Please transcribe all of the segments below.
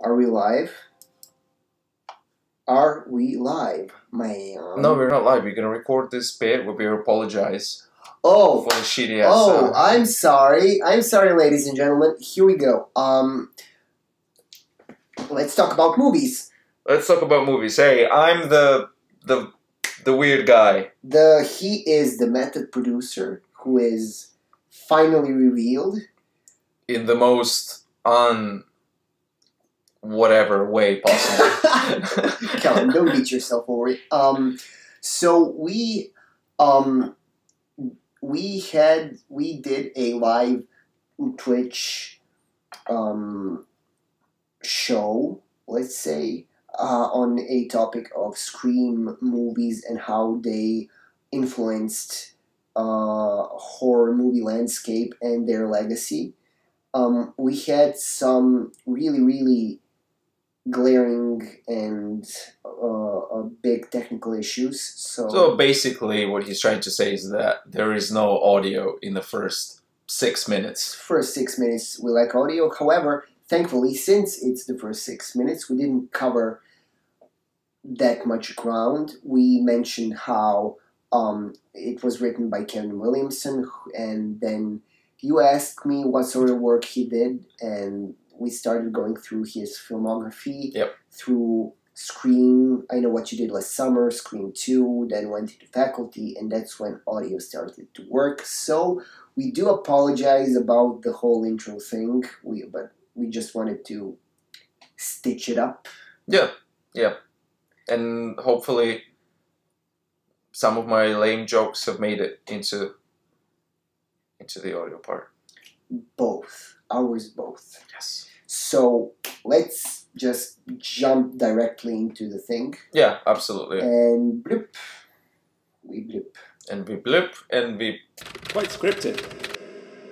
Are we live? Are we live, man? No, we're not live. We're gonna record this bit where we apologize Oh, for the shitty ass sound. I'm sorry. I'm sorry, ladies and gentlemen. Here we go. Let's talk about movies. Let's talk about movies. Hey, I'm the weird guy. He is the method producer who is finally revealed In the most whatever way possible. Come on, don't beat yourself over it. So we did a live Twitch show, let's say, on a topic of Scream movies and how they influenced horror movie landscape and their legacy. We had some really glaring and big technical issues. So basically, what he's trying to say is that there is no audio in the first 6 minutes. First 6 minutes we lack audio. However, thankfully, since it's the first 6 minutes, we didn't cover that much ground. We mentioned how it was written by Kevin Williamson, and then you asked me what sort of work he did, and we started going through his filmography, through Scream, I Know What You Did Last Summer, Scream 2, then went into Faculty, and that's when audio started to work. So we do apologize about the whole intro thing, but we just wanted to stitch it up. Yeah. And hopefully some of my lame jokes have made it into the audio part. Both. Ours both. Yes. So let's just jump directly into the thing. Yeah, absolutely. And blip. We blip. And we blip and we QuiteScripted.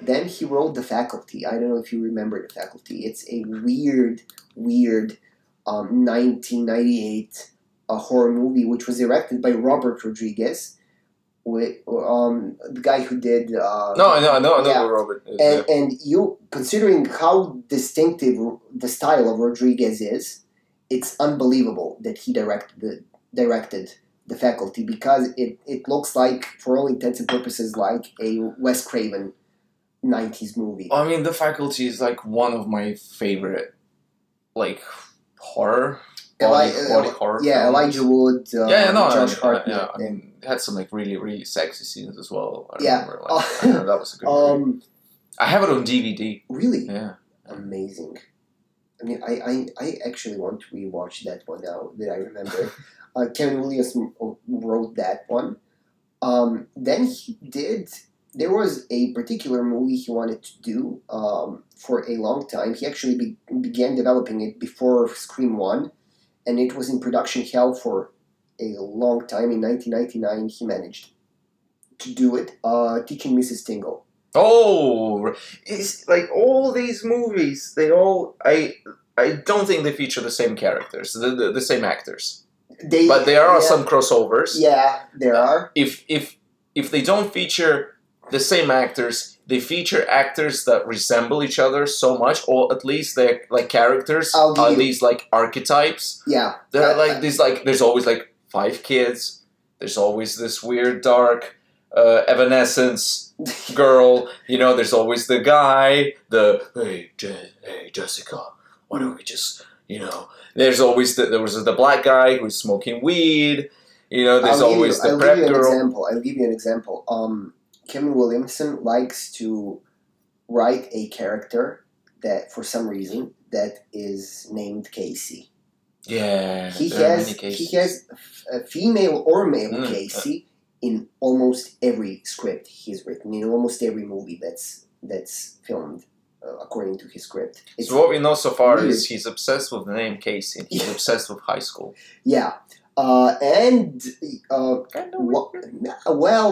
Then he wrote The Faculty. I don't know if you remember The Faculty. It's a weird 1998 horror movie which was directed by Robert Rodriguez, with the guy who did I know Robert is, and you, considering how distinctive the style of Rodriguez is, it's unbelievable that he directed The Faculty, because it looks like, for all intents and purposes, like a Wes Craven 90s movie. I mean, The Faculty is like one of my favorite horror body horror yeah, films. Elijah Wood, Josh Hartnett. I mean, it had some really sexy scenes as well. I remember, that was a good movie. I have it on DVD. Really? Yeah. Amazing. I mean, I actually want to rewatch that one now that I remember. Kevin Williamson wrote that one. Then there was a particular movie he wanted to do for a long time. He actually began developing it before Scream 1, and it was in production hell for a long time. In 1999, he managed to do it, Teaching Mrs. Tingle. Oh, it's like all these movies, they all, I don't think they feature the same characters, the same actors. But there are some crossovers. Yeah, there are. If they don't feature the same actors, they feature actors that resemble each other so much, or at least they're like characters, these like archetypes. Yeah. They're like these, like, there's always like 5 kids, there's always this weird dark evanescence girl, there's always the guy, hey Jessica, why don't we just, there's always there was the black guy who's smoking weed, there's always the prep girl. I'll give you an example. Kevin Williamson likes to write a character that, for some reason, that is named Casey. Yeah, he has a female or male Casey in almost every script he's written, in almost every movie that's filmed according to his script. So what we know so far is he's obsessed with the name Casey. He's obsessed with high school. Yeah. Well,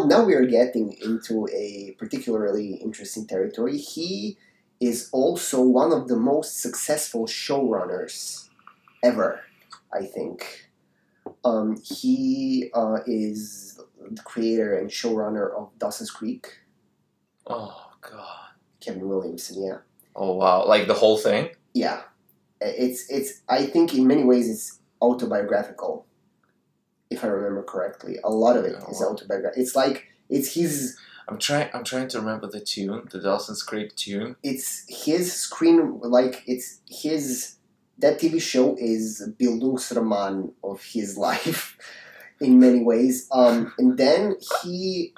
now we are getting into a particularly interesting territory. He is also one of the most successful showrunners ever, I think. He is the creator and showrunner of Dawson's Creek. Oh, God. Kevin Williamson, yeah. Oh, wow. Like the whole thing? Yeah. It's. I think in many ways it's autobiographical, if I remember correctly. A lot of it is autobiographical. It's like it's his. I'm trying to remember the tune, the Dawson's Creek tune. It's his screen, like it's his. That TV show is Bildungsroman of his life, in many ways. And then he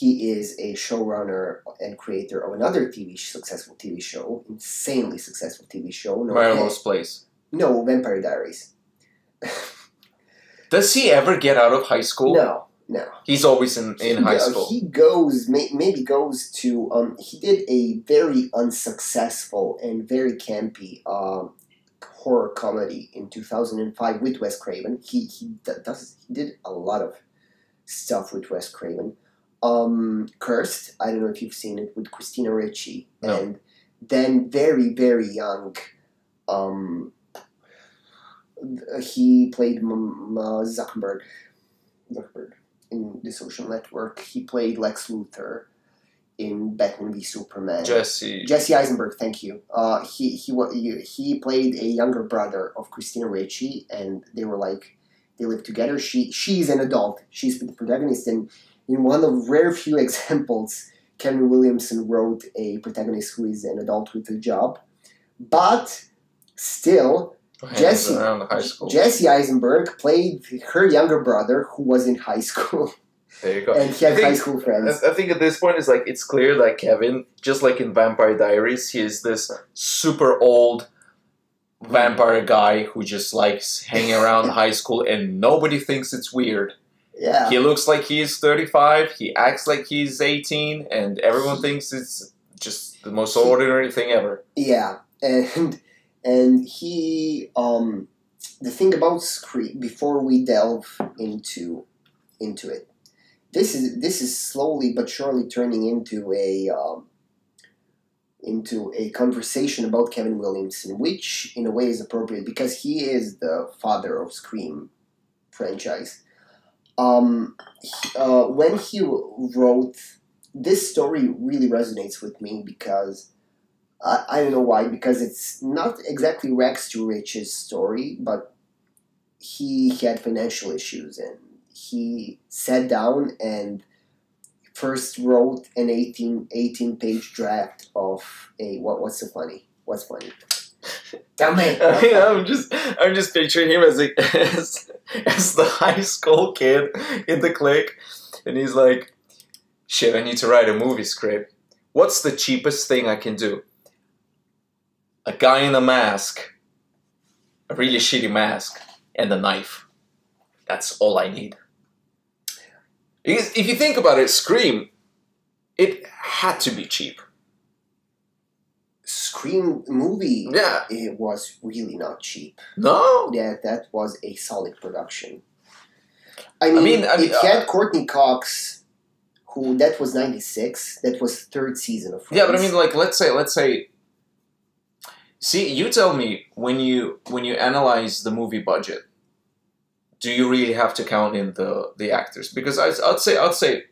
is a showrunner and creator of another successful TV show, insanely successful TV show. Marlowe's Place. No, Vampire Diaries. Does he ever get out of high school? No. He's always in high school. He maybe goes to. He did a very unsuccessful and very campy horror comedy in 2005 with Wes Craven. He did a lot of stuff with Wes Craven. Cursed. I don't know if you've seen it, with Christina Ricci. No. And then very, very young. He played Zuckerberg in The Social Network. He played Lex Luthor in Batman v Superman. Jesse Eisenberg. Thank you. He played a younger brother of Christina Ricci, and they lived together. She's an adult. She's the protagonist, and in one of rare few examples, Kevin Williamson wrote a protagonist who is an adult with a job, but still. Jesse Eisenberg played her younger brother who was in high school. There you go. And he had high school friends. I think at this point it's clear that Kevin, just like in Vampire Diaries, he is this super old vampire guy who just likes hanging around high school and nobody thinks it's weird. Yeah. He looks like he's 35, he acts like he's 18, and everyone thinks it's just the most ordinary thing ever. Yeah. And he, the thing about Scream, before we delve into it, this is slowly but surely turning into a conversation about Kevin Williamson, which in a way is appropriate because he is the father of Scream franchise. When he wrote this story, really resonates with me because. I don't know why, because it's not exactly Rex to Rich's story, but he had financial issues and he sat down and first wrote an 18-page draft of a what's funny? Tell me. I'm just picturing him as the high school kid in the clique, and he's like, "Shit, I need to write a movie script. What's the cheapest thing I can do? A guy in a mask, a really shitty mask, and a knife. That's all I need." If you think about it, Scream, it had to be cheap. Scream movie, yeah, it was really not cheap. No, yeah, that was a solid production. I mean it had Courtney Cox, who that was 96. That was third season of Friends. Yeah, but I mean, like, let's say. See, you tell me, when you analyze the movie budget, do you really have to count in the actors? Because I'd say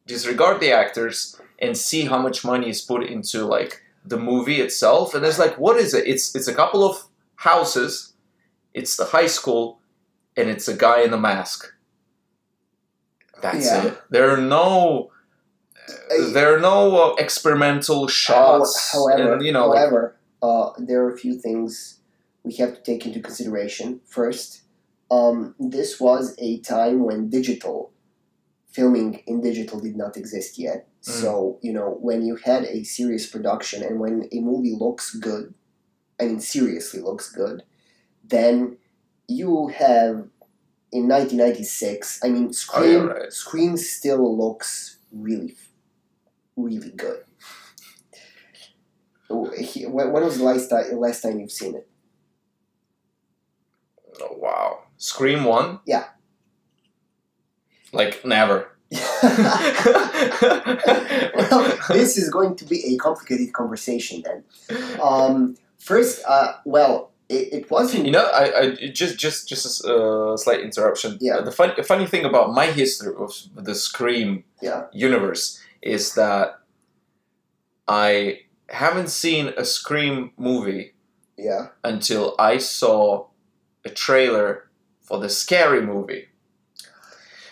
disregard the actors and see how much money is put into like the movie itself. And there's like, what is it? It's a couple of houses, it's the high school, and it's a guy in a mask. That's it. There are no experimental shots. However, there are a few things we have to take into consideration. First, this was a time when filming in digital did not exist yet. So, when you had a serious production and when a movie looks good, I mean seriously looks good, then you have, in 1996, I mean, Scream still looks really, really good. When was the last time you've seen it? Oh, wow. Scream 1? Yeah. Like, never. Well, this is going to be a complicated conversation then. First, it wasn't... I just a slight interruption. Yeah. The funny thing about my history of the Scream universe is that I haven't seen a Scream movie Yeah. until I saw a trailer for the Scary Movie.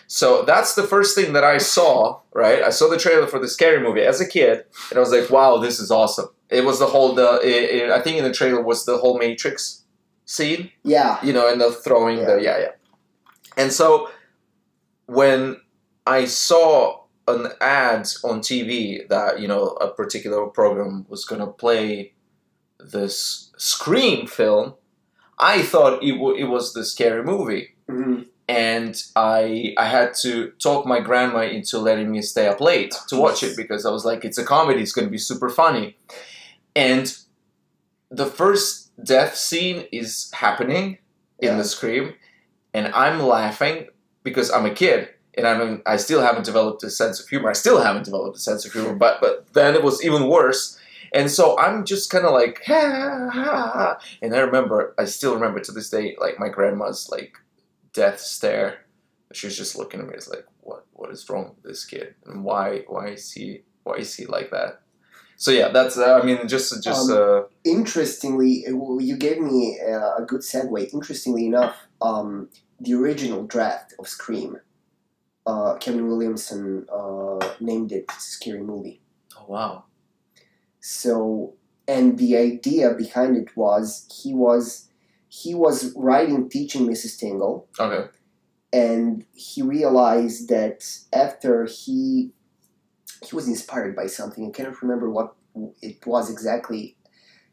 So that's the first thing that I saw, right? I saw the trailer for the Scary Movie as a kid, and I was like, wow, this is awesome. It was the whole, I think in the trailer was the whole Matrix scene. Yeah. You know, and the throwing yeah. And so when I saw an ad on TV that, you know, a particular program was going to play this Scream film, I thought it was the Scary Movie. Mm-hmm. And I had to talk my grandma into letting me stay up late to watch it, because I was like, it's a comedy, it's going to be super funny. And the first death scene is happening in the Scream, and I'm laughing because I'm a kid, and I still haven't developed a sense of humor. But then it was even worse. And so I'm just kind of like, ha, ha. And I still remember to this day, like my grandma's like death stare. She's just looking at me. It's like, what is wrong with this kid? And why is he like that? So yeah, that's interestingly, you gave me a good segue. Interestingly enough, the original draft of Scream, Kevin Williamson named it Scary Movie. Oh wow. So, and the idea behind it was he was writing Teaching Mrs. Tingle. Okay. And he realized that after he was inspired by something, I cannot remember what it was exactly.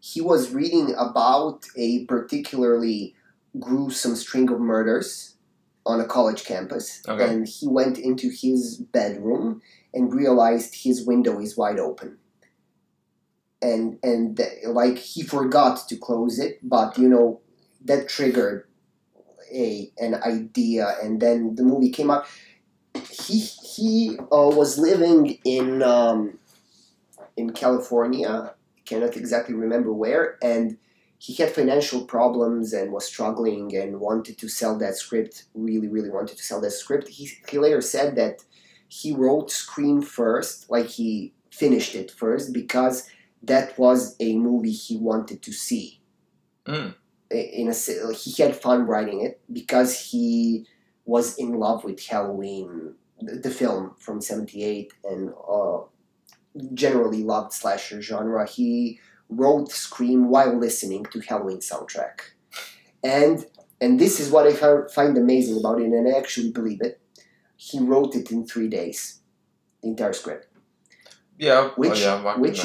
He was reading about a particularly gruesome string of murders on a college campus. Okay. And he went into his bedroom and realized his window is wide open. And like he forgot to close it, but you know that triggered an idea, and then the movie came out. He was living in California. I cannot exactly remember where, and he had financial problems and was struggling and wanted to sell that script. Really wanted to sell that script. He later said that he wrote Scream first, like he finished it first, because that was a movie he wanted to see. Mm. He had fun writing it because he was in love with Halloween, the film from '78, and generally loved slasher genre. He wrote Scream while listening to Halloween soundtrack, and this is what I find amazing about it, and I actually believe it. He wrote it in 3 days, the entire script. Yeah, which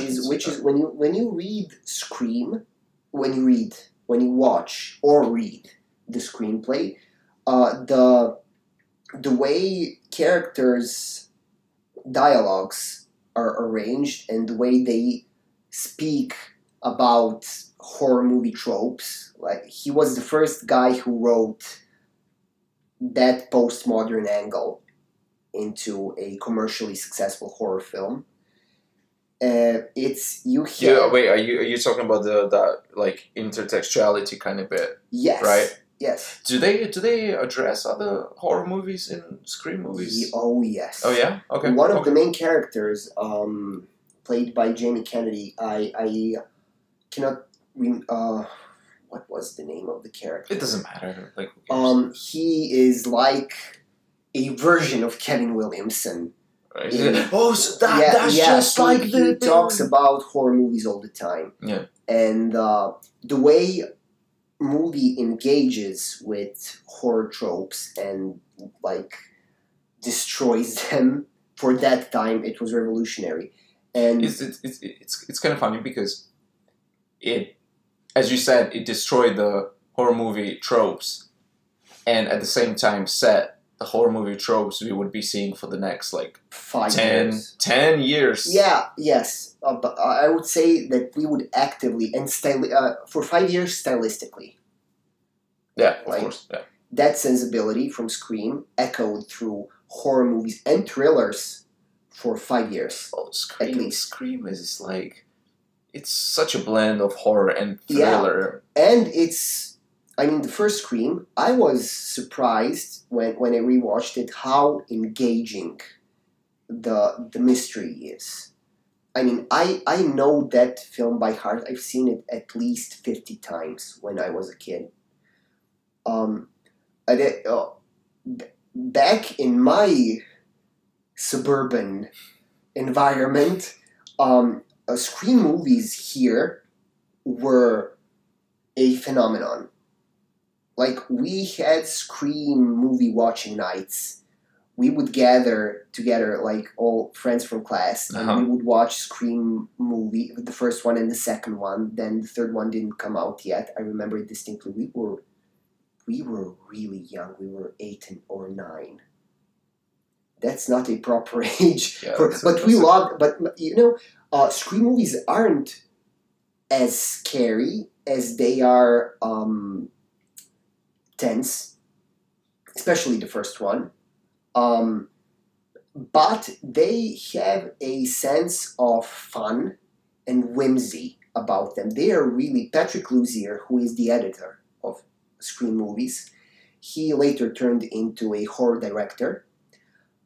is when you read Scream, when you watch or read the screenplay, the way characters' dialogues are arranged and the way they speak about horror movie tropes, like he was the first guy who wrote that postmodern angle into a commercially successful horror film. It's you hear. Yeah, wait. Are you talking about the like intertextuality kind of bit? Yes. Right. Yes. Do they address other horror movies in Scream movies? Oh yes. Oh yeah. Okay. One of the main characters, played by Jamie Kennedy. I cannot. What was the name of the character? It doesn't matter. Like. He is like a version of Kevin Williamson. Right. So that's just like he talks about horror movies all the time. Yeah. And the way movie engages with horror tropes and like destroys them, for that time it was revolutionary. And it's kind of funny because it, as you said, it destroyed the horror movie tropes, and at the same time set the horror movie tropes we would be seeing for the next like 10 years. Yeah, yes. But I would say that we would actively and for 5 years stylistically. Yeah, of course. Yeah. That sensibility from Scream echoed through horror movies and thrillers for 5 years. Oh, Scream, at least. Scream is like, it's such a blend of horror and thriller. Yeah. And the first Scream, I was surprised when I rewatched it how engaging the mystery is. I mean, I know that film by heart. I've seen it at least 50 times when I was a kid. Um, I did, back in my suburban environment, screen movies here were a phenomenon. Like, we had screen movie watching nights. We would gather together, like all friends from class, and we would watch Scream movie, the first one and the second one. Then the third one didn't come out yet. I remember it distinctly. We were really young. We were 8 or 9. That's not a proper age, but we loved. But Scream movies aren't as scary as they are tense, especially the first one. But they have a sense of fun and whimsy about them. They are really Patrick Luzier, who is the editor of Scream movies. He later turned into a horror director,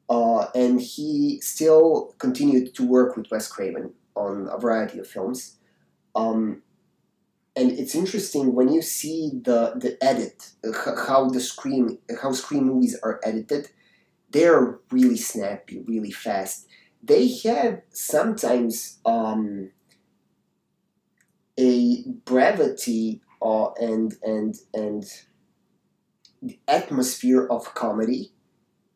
and he still continued to work with Wes Craven on a variety of films. And it's interesting when you see the edit, how Scream movies are edited. They're really snappy, really fast. They have sometimes a brevity and the atmosphere of comedy,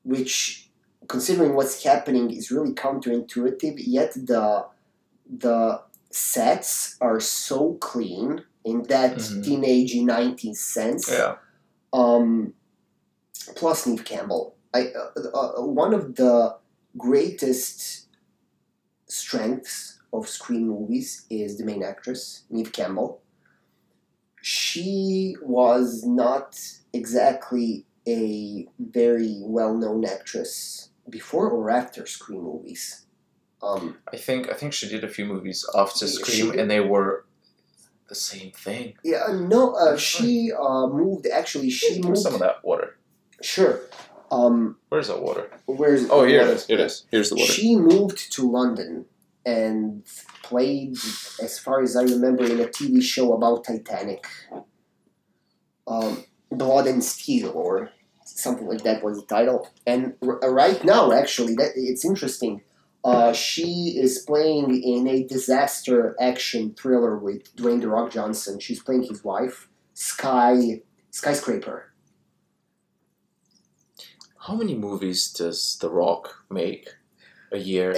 which, considering what's happening, is really counterintuitive. Yet the sets are so clean in that teenagey 90s sense. Yeah. Plus Neve Campbell. One of the greatest strengths of Scream movies is the main actress, Neve Campbell. She was not exactly a very well-known actress before or after Scream movies. I think she did a few movies after Scream, and they were the same thing. Yeah, no, she moved. Actually, she moved. Some of that water. Sure. Where's that water? Where's here it is. Here it is. Here's the water. She moved to London and played, as far as I remember, in a TV show about Titanic. Blood and Steel, or something like that was the title. And right now, actually, it's interesting. She is playing in a disaster action thriller with Dwayne "The Rock" Johnson. She's playing his wife, Skyscraper. How many movies does The Rock make a year?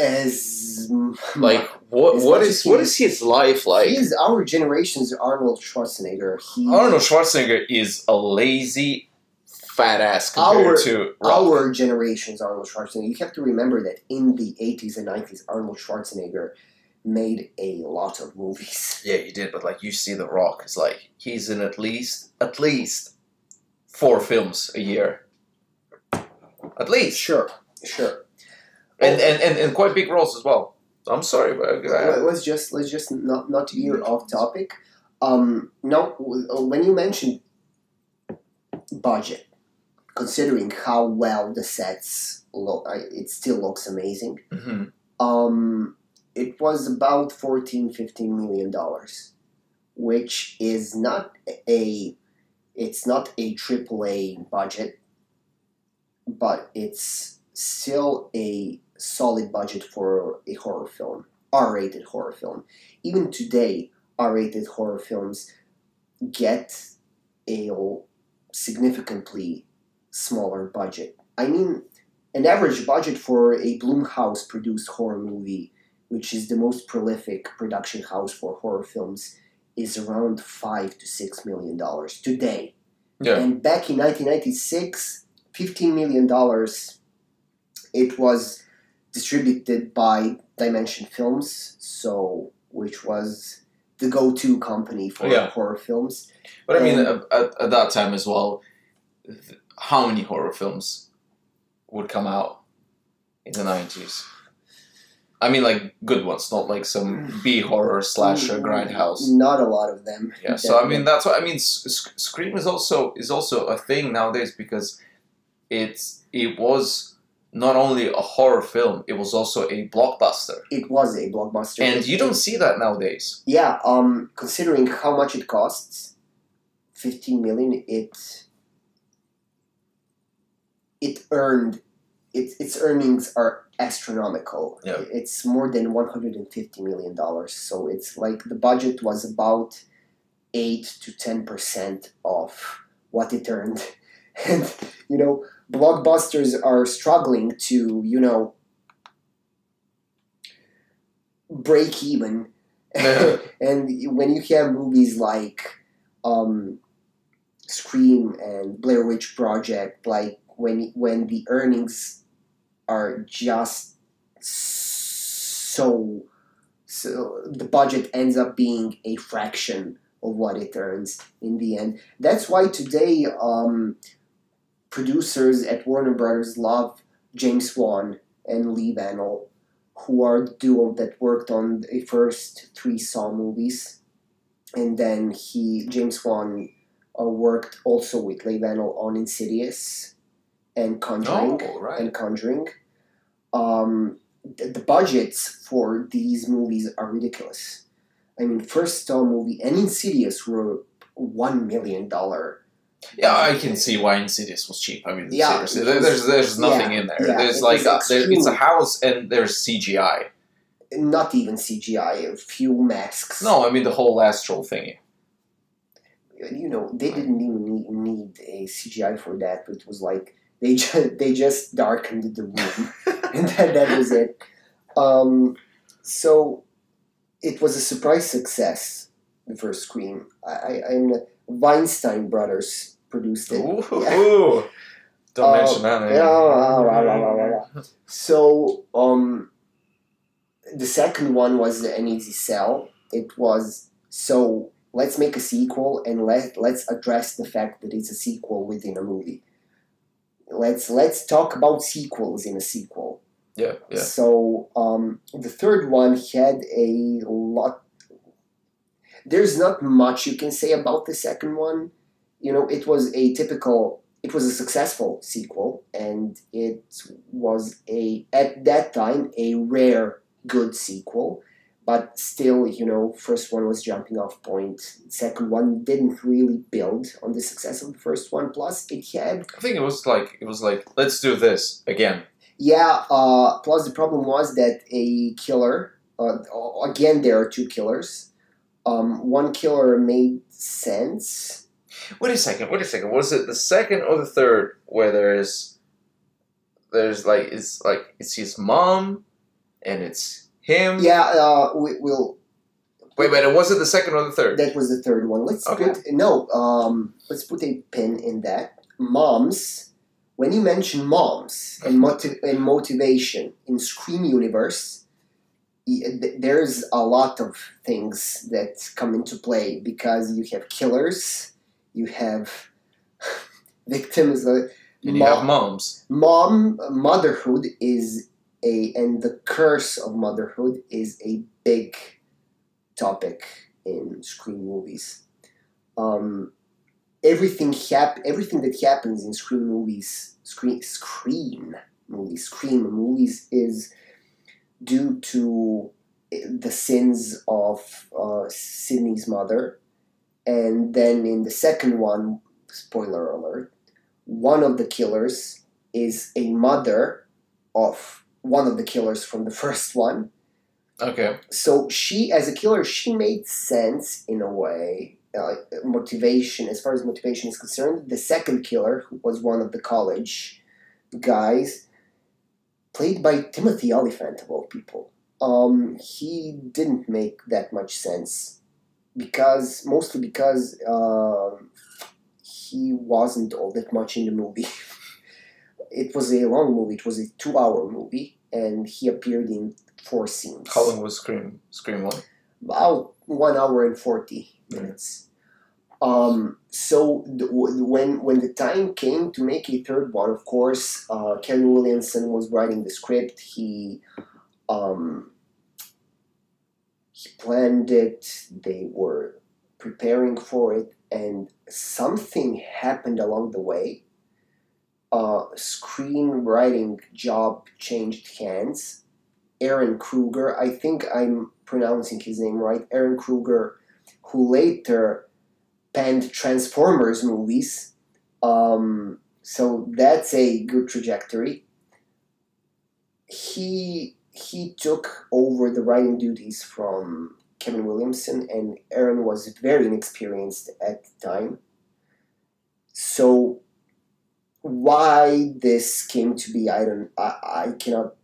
What is his life like? He is our generation's Arnold Schwarzenegger. Arnold Schwarzenegger is a lazy fat ass compared to Rock. Our generation's Arnold Schwarzenegger. You have to remember that in the 80s and 90s, Arnold Schwarzenegger made a lot of movies. Yeah, he did, but like you see The Rock, it's like he's in at least 4 films a year. At least. Sure. And quite big roles as well. I'm sorry, but let's just not veer off topic. Now, when you mentioned budget, considering how well the sets look, it still looks amazing. Mm-hmm. It was about $14-15 million, which is not a AAA budget, but it's still a solid budget for a horror film, R-rated horror film. Even today, R-rated horror films get a significantly smaller budget. I mean, an average budget for a Blumhouse-produced horror movie, which is the most prolific production house for horror films, is around $5 to $6 million today. Yeah. And back in 1996, $15 million, it was distributed by Dimension Films, which was the go-to company for horror films. But I mean, at that time as well, how many horror films would come out in the 90s? I mean, like, good ones, not like some B-horror slasher grindhouse. Not a lot of them. Yeah, so I mean, that's what I mean. Scream is also a thing nowadays because it was not only a horror film, it was also a blockbuster. It was a blockbuster. And you don't see that nowadays. Yeah, considering how much it costs, 15 million, it earned, its earnings are astronomical. Yeah. It's more than $150 million. So it's like the budget was about 8 to 10% of what it earned. And, you know, blockbusters are struggling to, you know, break even. Yeah. And when you have movies like Scream and Blair Witch Project, like when the earnings are just so the budget ends up being a fraction of what it earns in the end. That's why today producers at Warner Brothers love James Wan and Lee Vanell, who are the duo that worked on the first 3 Saw movies, and then James Wan worked also with Lee Vanell on Insidious and Conjuring. Oh, right. And Conjuring. The budgets for these movies are ridiculous. I mean, first Saw movie and Insidious were $1 million. Yeah, I can see why Insidious was cheap. I mean, Yeah, seriously, there's nothing in there. yeah, There's it like was it's a house and there's CGI. Not even CGI, a few masks. No, I mean the whole astral thingy. You know, they didn't even need a CGI for that. It was like they just darkened the room, and that was it. So it was a surprise success. The first Scream. I'm Weinstein Brothers produced it. Ooh, Yeah. Don't mention that name. So the second one was An Easy Sell. It was so let's make a sequel and let's address the fact that it's a sequel within a movie. Let's talk about sequels in a sequel. Yeah, yeah. So the third one had a lot. There's not much you can say about the second one. You know, it was a successful sequel, and it was at that time a rare good sequel. But still, you know, first one was jumping off point. Second one didn't really build on the success of the first one. Plus, it had. I think it was like let's do this again. Yeah. Plus, the problem was that a killer. Again, there are 2 killers. One killer made sense. Wait a second. Was it the second or the third where there's it's his mom and it's him? Yeah, we'll. Wait, was it the second or the third? That was the third one. Let's put a pin in that. Moms. When you mention moms and motivation in Scream universe, there's a lot of things that come into play because you have killers, you have victims, and you have moms. Motherhood and the curse of motherhood is a big topic in Scream movies. Everything that happens in Scream movies is due to the sins of Sydney's mother. And then in the second one, spoiler alert, one of the killers is a mother of one of the killers from the first one. Okay. So she, as a killer, she made sense in a way. Motivation, as far as motivation is concerned, the second killer, who was one of the college guys, played by Timothy Olyphant of all people, he didn't make that much sense mostly because he wasn't all that much in the movie. It was a long movie. It was a 2-hour movie, and he appeared in 4 scenes. How long was Scream 1? About 1 hour and 40 minutes. So when the time came to make a third one, of course, Kevin Williamson was writing the script. He planned it. They were preparing for it, and something happened along the way. screenwriting job changed hands. Aaron Kruger, I think I'm pronouncing his name right, Aaron Kruger, who later penned Transformers movies. So that's a good trajectory. He took over the writing duties from Kevin Williamson, and Aaron was very inexperienced at the time. So why this came to be, I cannot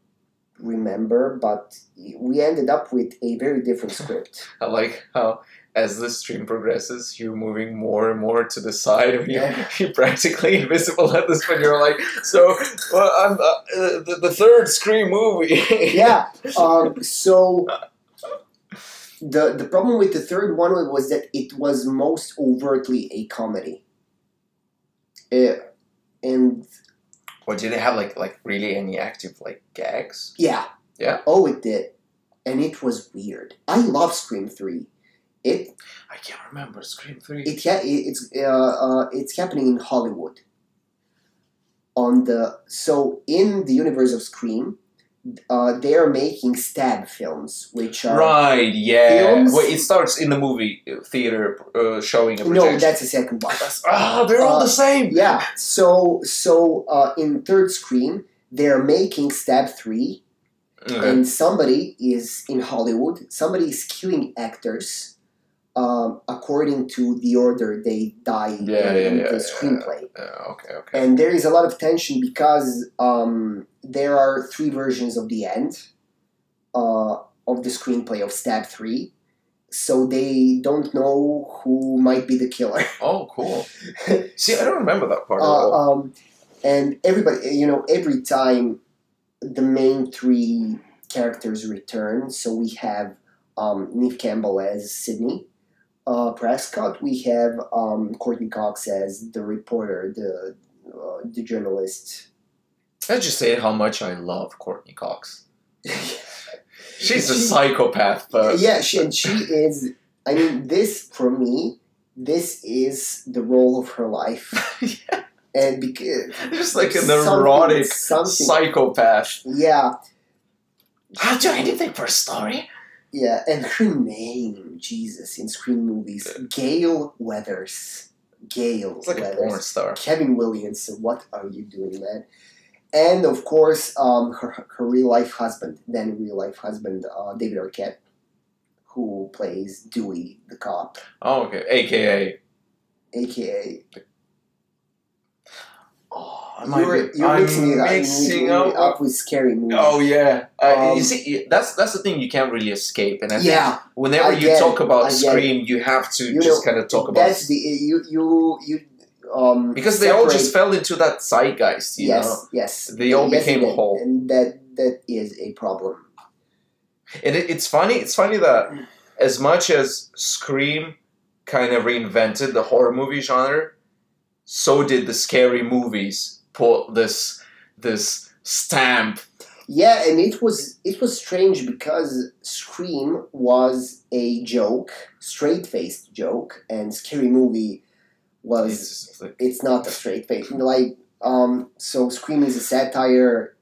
remember, but we ended up with a very different script. I like how, as the stream progresses, you're moving more and more to the side. When you're practically invisible at this point. You're like, so I'm the third Scream movie. Yeah. So the problem with the third one was that it was most overtly a comedy. And Or did it have like really any active like gags? yeah. Yeah. Oh, it did, and it was weird. I love Scream 3. I can't remember Scream 3. It's happening in Hollywood. So in the universe of Scream, they are making stab films, which are right. Yeah. films. Wait, it starts in the movie theater showing a projection. No, that's the second one. They're all the same. Yeah. So in third Scream, they're making Stab 3, and somebody is in Hollywood. Somebody is killing actors. According to the order they die in the screenplay. Okay. And there is a lot of tension because there are 3 versions of the end of the screenplay of Stab 3. So they don't know who might be the killer. Oh, cool. See, I don't remember that part at all. And everybody, every time the main 3 characters return, so we have Neve Campbell as Sydney Prescott, we have Courtney Cox as the reporter, the journalist. Let's just say how much I love Courtney Cox. She's a psychopath, but yeah, she is. I mean, for me, this is the role of her life. Yeah. And because just like a neurotic psychopath. Yeah. I'll do anything for a story. Yeah, and her name, Jesus, in Scream movies, Gale Weathers. Gale it's like Weathers. A porn star. Kevin Williamson, what are you doing, man? And of course, her real life husband, David Arquette, who plays Dewey, the cop. Oh, okay. AKA. Oh, you're mixing it up with scary movies. Oh yeah, you see, that's the thing you can't really escape. And I think whenever you talk about Scream, you have to just kind of talk about. That's because they all just fell into that zeitgeist. You know? Yes. They all became a whole, and that is a problem. And it's funny. It's funny that as much as Scream kind of reinvented the horror movie genre, so did the scary movies put this stamp. Yeah, and it was strange because Scream was a joke, straight-faced joke, and Scary Movie was it's not a straight face. So Scream is a satire,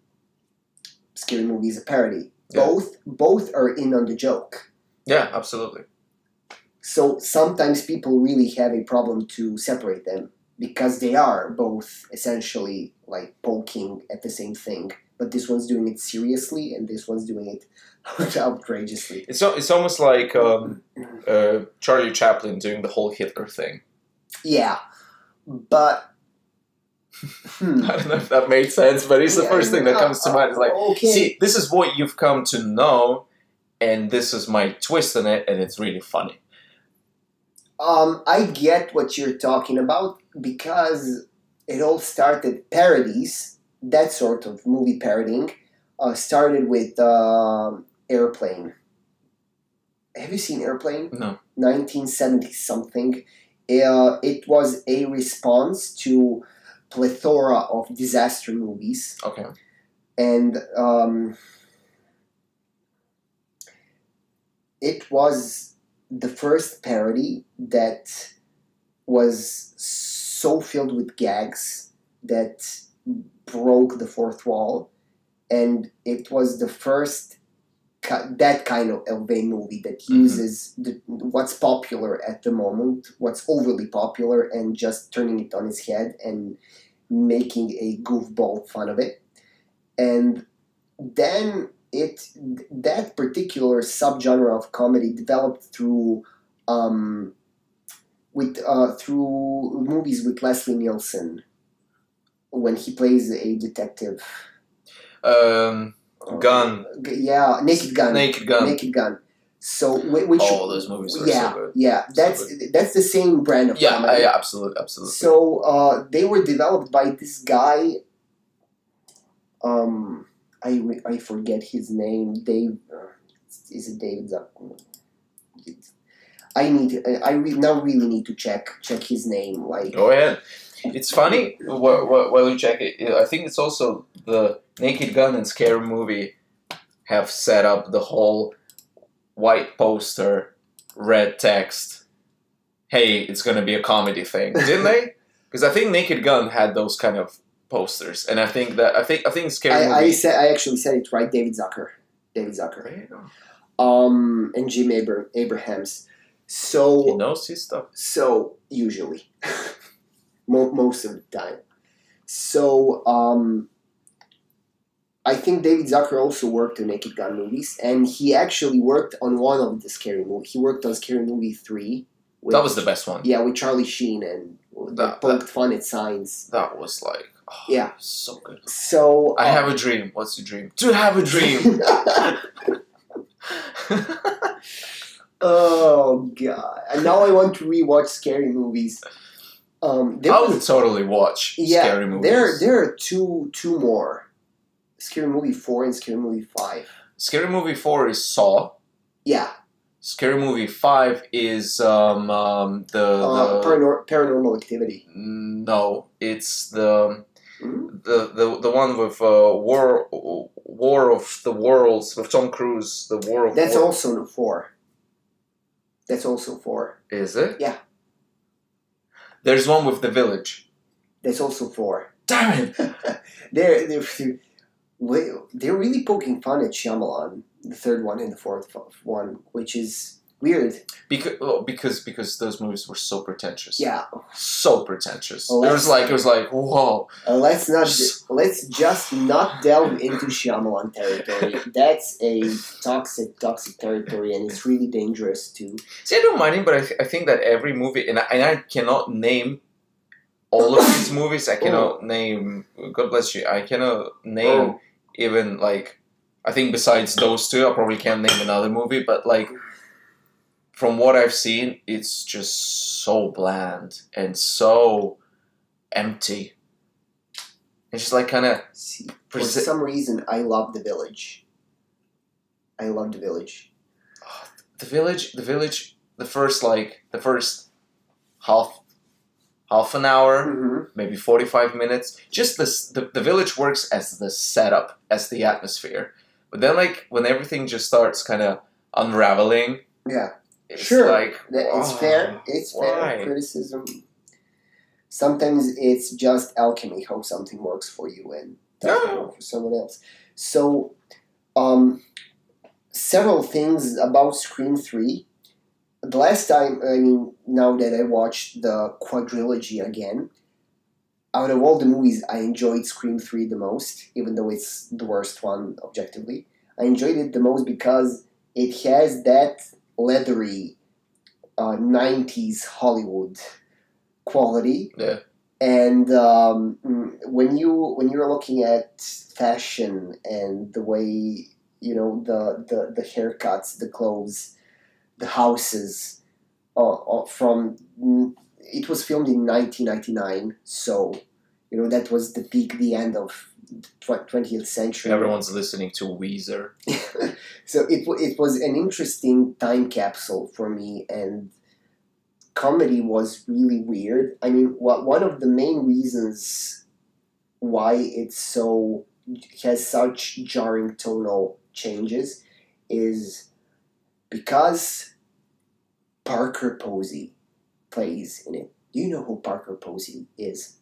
Scary Movie is a parody. Yeah. Both are in on the joke. Yeah, absolutely. So sometimes people really have a problem to separate them, because they are both essentially like poking at the same thing, but this one's doing it seriously and this one's doing it outrageously. It's almost like Charlie Chaplin doing the whole Hitler thing. Yeah, but I don't know if that made sense, but it's the first thing that comes to mind. It's like, see, this is what you've come to know, and this is my twist on it, and it's really funny. I get what you're talking about, because it all started, parodies, that sort of movie parodying, started with Airplane. Have you seen Airplane? No. 1970-something. It was a response to plethora of disaster movies. Okay. And it was the first parody that was so filled with gags that broke the fourth wall, and it was the first that kind of a movie that uses what's popular at the moment, what's overly popular, and just turning it on its head and making a goofball fun of it. And then that particular subgenre of comedy developed through through movies with Leslie Nielsen when he plays a detective. Gun. Yeah, Naked Gun. Naked Gun. Naked Gun. So which those movies are so good. Yeah, that's the same brand of comedy. Yeah, absolutely. So they were developed by this guy. I forget his name. Dave. Is it David Zucker? I really need to check his name. Like, go ahead. It's funny while you check it. I think it's also the Naked Gun and Scary Movie have set up the whole white poster, red text. Hey, it's gonna be a comedy thing, didn't they? Because I think Naked Gun had those kind of posters, and I think Scary Movie. I actually said it right. David Zucker. There you go. And Jim Abrahams. So he knows his stuff. So usually, most of the time. So I think David Zucker also worked on Naked Gun movies, and he actually worked on one of the Scary Movies. He worked on Scary Movie 3. That was the best one. Yeah, with Charlie Sheen and that poked fun at signs. That was like, yeah, so good. So I have a dream. What's your dream? To have a dream. Oh God! And now I want to rewatch Scary Movies. I would totally watch Scary Movies. There are two more. Scary Movie 4 and Scary Movie 5. Scary Movie 4 is Saw. Yeah. Scary Movie 5 is Paranormal Activity. No, it's the one with War of the Worlds with Tom Cruise. The War of. That's also 4. That's also 4. Is it? Yeah. There's one with The Village. That's also 4. Damn it! They're really poking fun at Shyamalan, the third one and the fourth one, which is weird. Because those movies were so pretentious. Yeah. So pretentious. It was like whoa. Let's just not delve into Shyamalan territory. That's a toxic territory, and it's really dangerous too. See, I don't mind him, but I think that every movie, and I cannot name all of these movies. I cannot name. God bless you. I cannot name even like. I think besides those two, I probably can't name another movie. But like, from what I've seen, it's just so bland and so empty. It's just like kind of. For some reason, I love The Village. I love The Village. The Village. The first half an hour, maybe 45 minutes. Just the Village works as the setup, as the atmosphere. But then, like, when everything just starts kind of unraveling, it's like, it's fair. It's fair criticism. Sometimes it's just alchemy, how something works for you and doesn't work for someone else. So, several things about Scream 3. The last time, now that I watched the quadrilogy again, out of all the movies, I enjoyed Scream 3 the most, even though it's the worst one, objectively. I enjoyed it the most because it has that leathery 90s Hollywood quality. Yeah. And when you're looking at fashion and the way, the haircuts, the clothes, the houses, it was filmed in 1999, so that was the peak, the end of the 20th century. Everyone's listening to Weezer. So it was an interesting time capsule for me, and comedy was really weird. One of the main reasons why it has such jarring tonal changes is because Parker Posey plays in it. Do you know who Parker Posey is?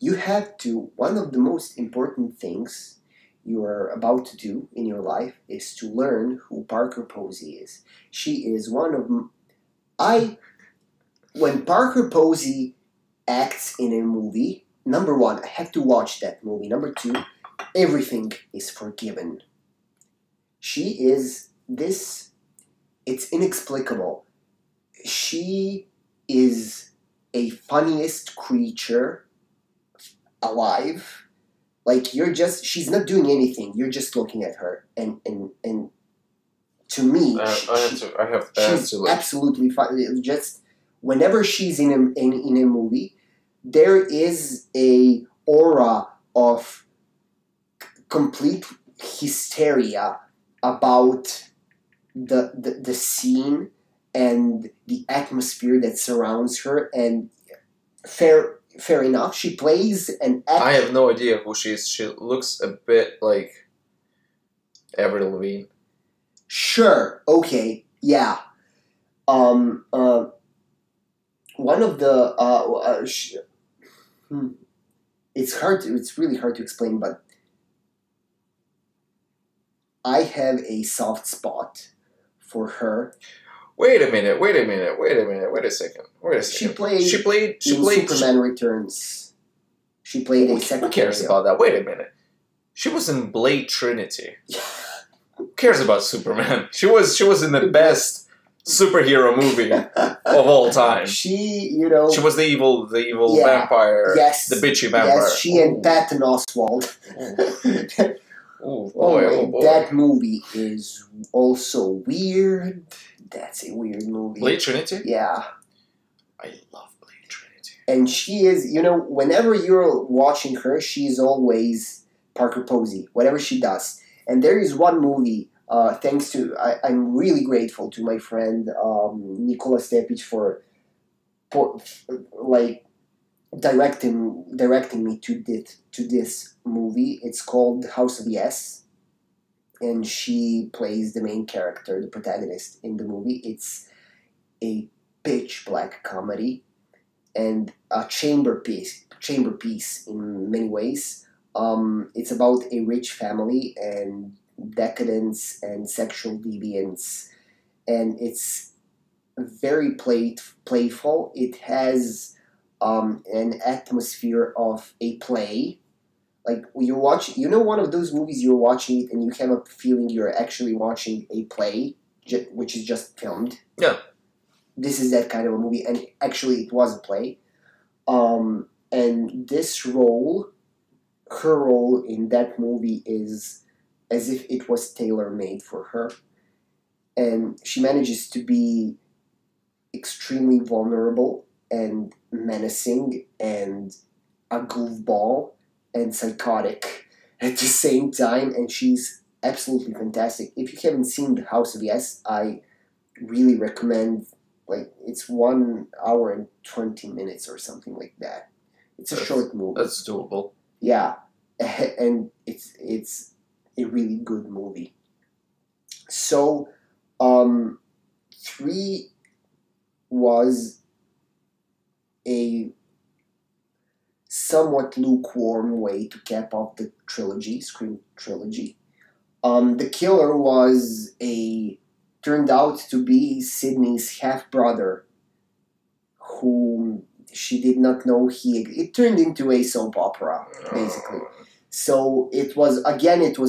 you have to, one of the most important things you are about to do in your life is to learn who Parker Posey is. She is one of when Parker Posey acts in a movie, number one, I have to watch that movie. Number two, everything is forgiven. She is this, it's inexplicable. She is a funniest creature alive. Like, she's not doing anything. You're just looking at her. And to me, she's absolutely fun. Just whenever she's in a movie, there is a aura of complete hysteria about the scene and the atmosphere that surrounds her. And fair enough, she plays an actor. I have no idea who she is. She looks a bit like Avril Lavigne. Sure, okay, yeah. One of the it's really hard to explain, but I have a soft spot for her. Wait a minute. Wait a second. She played Superman Returns. She played a secretary. Who cares about that? Wait a minute. She was in Blade Trinity. Who cares about Superman? She was in the best superhero movie of all time. She was the evil vampire. Yes. The bitchy vampire. Yes, she and Patton Oswalt. Boy. That movie is also weird. That's a weird movie. Blade Trinity? Yeah. I love Blade Trinity. And she is, whenever you're watching her, she's always Parker Posey, whatever she does. And there is one movie, thanks to, I'm really grateful to my friend Nikola Stepic for directing me to this movie. It's called House of Yes. And she plays the main character, the protagonist in the movie. It's a pitch black comedy and a chamber piece in many ways. It's about a rich family and decadence and sexual deviance, and it's very playful. It has an atmosphere of a play. Like, you watch, one of those movies, you're watching it and you have a feeling you're actually watching a play, which is just filmed. Yeah. This is that kind of a movie, and actually it was a play. And her role in that movie is as if it was tailor-made for her. And she manages to be extremely vulnerable and menacing and a goofball and psychotic at the same time, and she's absolutely fantastic. If you haven't seen The House of Yes, I really recommend. It's 1 hour and 20 minutes or something like that. It's a short movie. That's doable. Yeah, and it's a really good movie. So, 3 was a somewhat lukewarm way to cap off the Scream trilogy. The killer turned out to be Sydney's half-brother, whom she did not know it turned into a soap opera, basically. So it was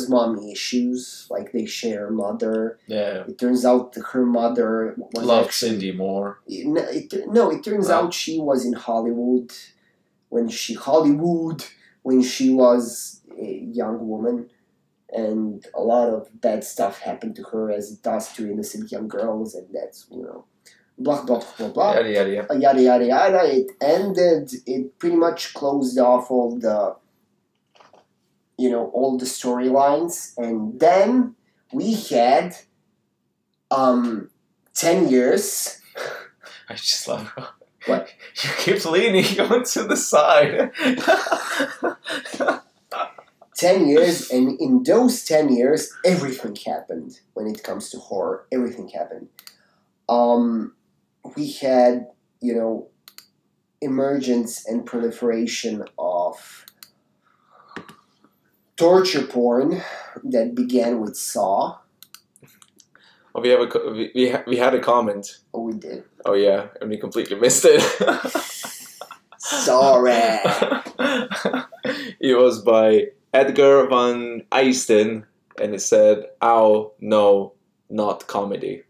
mommy issues, like they share a mother. Yeah. It turns out that her mother loved Cindy more. It turns out she was in Hollywood when she was a young woman, and a lot of bad stuff happened to her, as it does to innocent young girls, and that's, blah, blah, blah, blah. Yada, yada, yada. Yada, yada, yada. It ended, it pretty much closed off all the storylines, and then we had 10 years. I just love her. What? You keep leaning onto the side. 10 years, and in those 10 years, everything happened when it comes to horror. Everything happened. We had, emergence and proliferation of of torture porn that began with Saw. Oh, we had a comment. Oh, we did. Oh yeah, and we completely missed it. Sorry. It was by Edgar Van Eisten, and it said, "Ow, no, not comedy."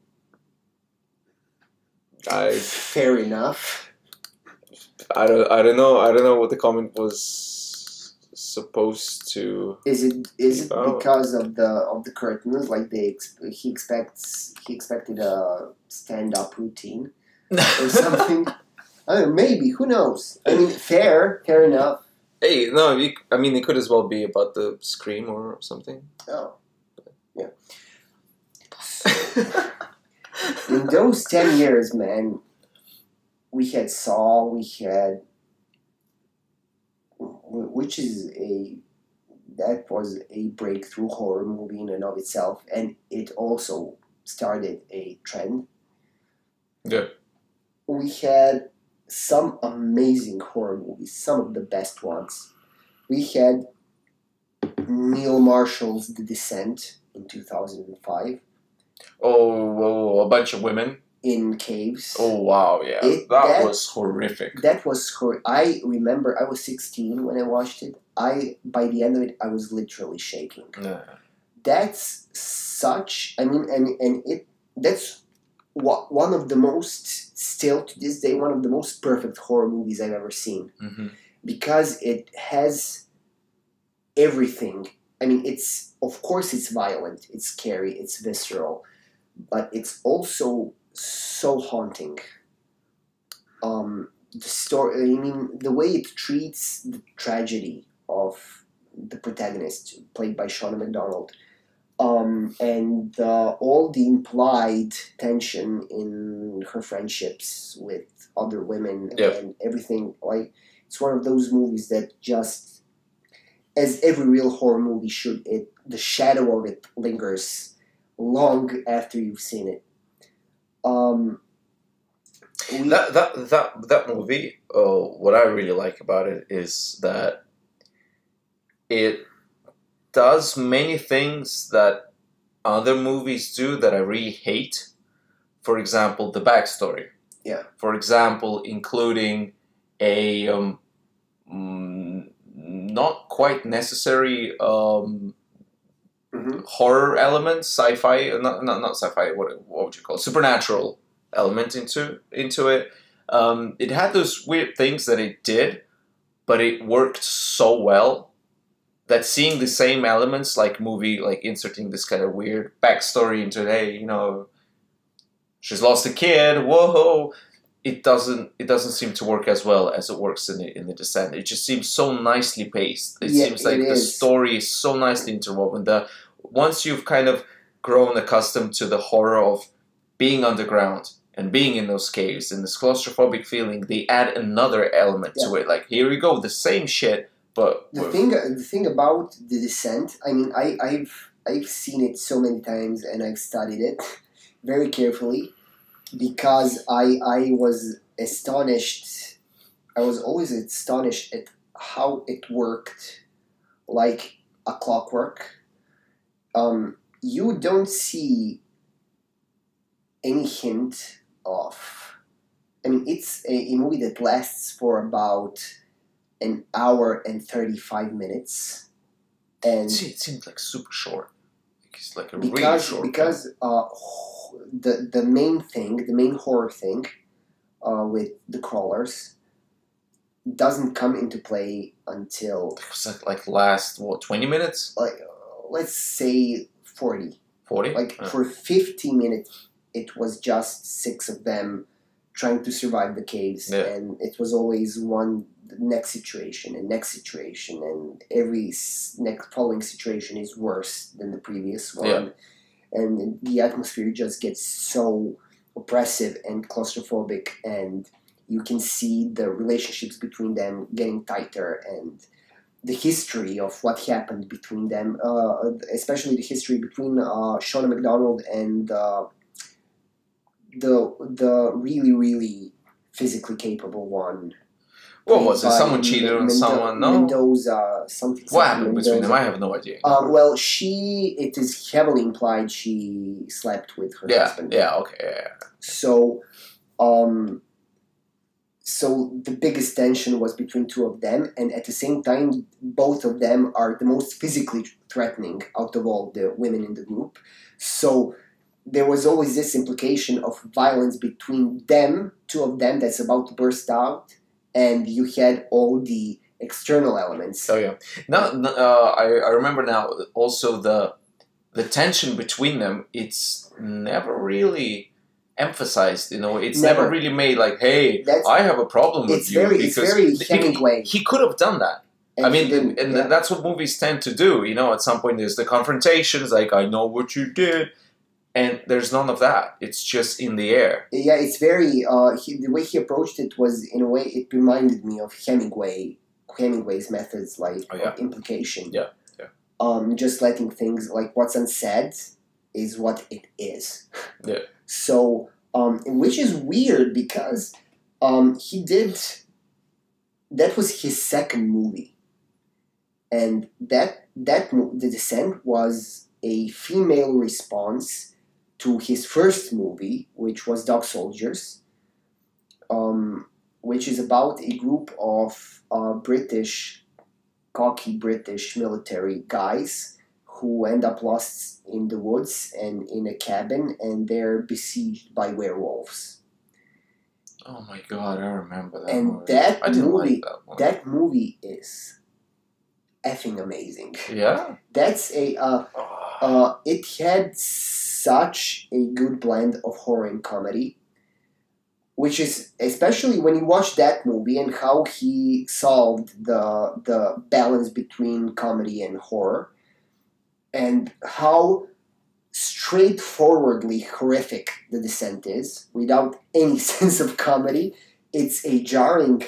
Fair enough. I don't know what the comment was supposed to. Is it because of the curtains? Like he expected a stand-up routine or something. I don't know, maybe, who knows? I mean, fair enough. Hey, no, I mean, it could as well be about the Scream or something. Oh, yeah. In those 10 years, man, we had Saw, that was a breakthrough horror movie in and of itself, and it also started a trend. Yeah. We had some amazing horror movies, some of the best ones. We had Neil Marshall's The Descent in 2005. Oh, a bunch of women in caves. Oh wow, yeah, that was horrific. That was I remember I was 16 when I watched it. By the end of it, I was literally shaking. Yeah. That's such. I mean, and that's one of the most, still to this day, one of the most perfect horror movies I've ever seen. Mm-hmm. Because it has everything. I mean, of course it's violent, it's scary, it's visceral, but it's also so haunting. The story, I mean, the way it treats the tragedy of the protagonist, played by Shauna McDonald, and all the implied tension in her friendships with other women. Yep. And everything. Like, it's one of those movies that just, as every real horror movie should, the shadow of it lingers long after you've seen it. That movie, what I really like about it is that it does many things that other movies do that I really hate. For example, the backstory. Yeah. For example, including a not quite necessary horror element, sci-fi, not sci-fi. What would you call it? Supernatural element into it. It had those weird things that it did, but it worked so well that seeing the same elements, like inserting this kind of weird backstory into, hey, she's lost a kid, whoa, it doesn't seem to work as well as it works in the Descent. It just seems so nicely paced. It seems like the story is so nicely interwoven. Once you've kind of grown accustomed to the horror of being underground and being in those caves and this claustrophobic feeling, they add another element to it. Like, here we go, the same shit, but the thing about the Descent, I mean, I've seen it so many times and I've studied it very carefully because I was astonished. I was always astonished at how it worked like a clockwork. You don't see any hint of. I mean, it's a movie that lasts for about an hour and 35 minutes, and it seems like super short. It's like really short. Because the main horror thing, with the crawlers, doesn't come into play until it was like last 20 minutes. Like, let's say 40. 40. Like for 50 minutes, it was just 6 of them trying to survive the caves, and it was always one next situation, and every next following situation is worse than the previous one, and the atmosphere just gets so oppressive and claustrophobic, and you can see the relationships between them getting tighter, and the history of what happened between them, especially the history between Shauna McDonald and the really, really physically capable one. What was it? by Someone cheated on someone? No. Mendoza, something. What happened between them? I have no idea. Well, it is heavily implied she slept with her husband. Yeah, okay. Yeah. So, so the biggest tension was between two of them, and at the same time, both of them are the most physically threatening out of all the women in the group. So there was always this implication of violence between them, two of them, that's about to burst out, and you had all the external elements. Oh yeah. Now, I remember now. Also, the tension between them. It's never really emphasized. It's never really made like, hey, I have a problem with you. It's very Hemingway. He could have done that. And I mean, that's what movies tend to do. At some point there's the confrontations, like, I know what you did. And there's none of that. It's just in the air. Yeah, it's very... the way he approached it was, in a way, it reminded me of Hemingway's methods, like implication. Yeah. Just letting things, like, what's unsaid is what it is. Yeah. So, which is weird because he did... That was his second movie. And The Descent was a female response to his first movie, which was Dog Soldiers, which is about a group of cocky British military guys who end up lost in the woods and in a cabin, and they're besieged by werewolves. Oh my god, I remember that and movie. That movie is effing amazing. Yeah? That's it had such a good blend of horror and comedy, which is, especially when you watch that movie and how he solved the balance between comedy and horror, and how straightforwardly horrific The Descent is, without any sense of comedy. It's a jarring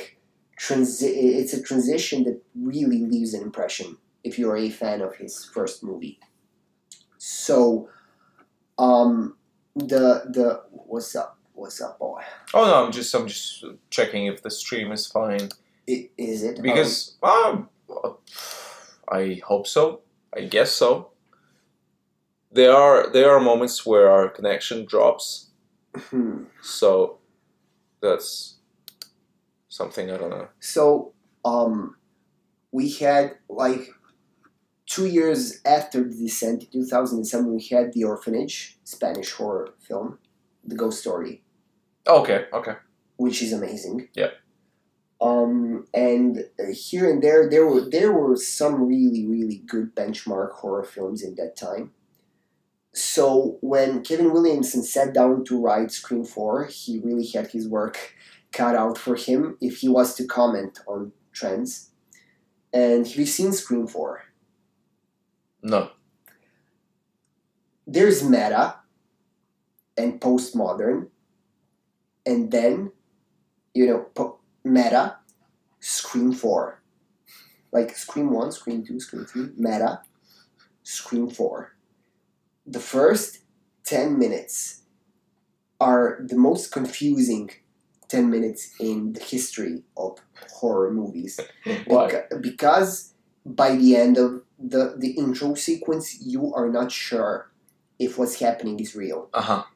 it's a transition that really leaves an impression if you're a fan of his first movie. So, what's up, boy? Oh no, I'm just checking if the stream is fine. Is it? Because I hope so. I guess so. There are moments where our connection drops. So that's something I don't know. So we had, like, 2 years after The Descent, in 2007, we had The Orphanage, Spanish horror film, The Ghost Story. Okay. Which is amazing. Yeah. And here and there were some really, really good benchmark horror films in that time. So when Kevin Williamson sat down to write Scream 4, he really had his work cut out for him if he was to comment on trends. And have you seen Scream 4? No. There's meta and postmodern, and then, meta, Scream 4. Like Scream 1, Scream 2, Scream 3, meta, Scream 4. The first 10 minutes are the most confusing 10 minutes in the history of horror movies. Why? Because by the end of the intro sequence, you are not sure if what's happening is real.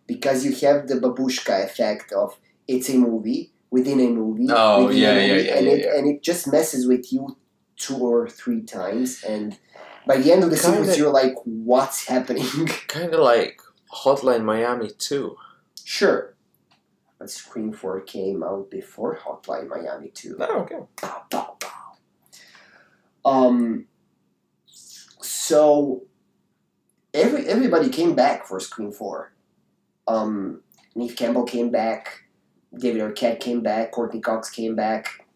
Because you have the babushka effect of it's a movie within a movie. Oh, within a movie, yeah. And it just messes with you 2 or 3 times, and by the end of the sequence, you're like, what's happening? Kind of like Hotline Miami 2. Sure. But Scream 4 came out before Hotline Miami 2. Oh, okay. Pow, pow, pow. So, everybody came back for Scream 4. Neve Campbell came back. David Arquette came back. Courtney Cox came back.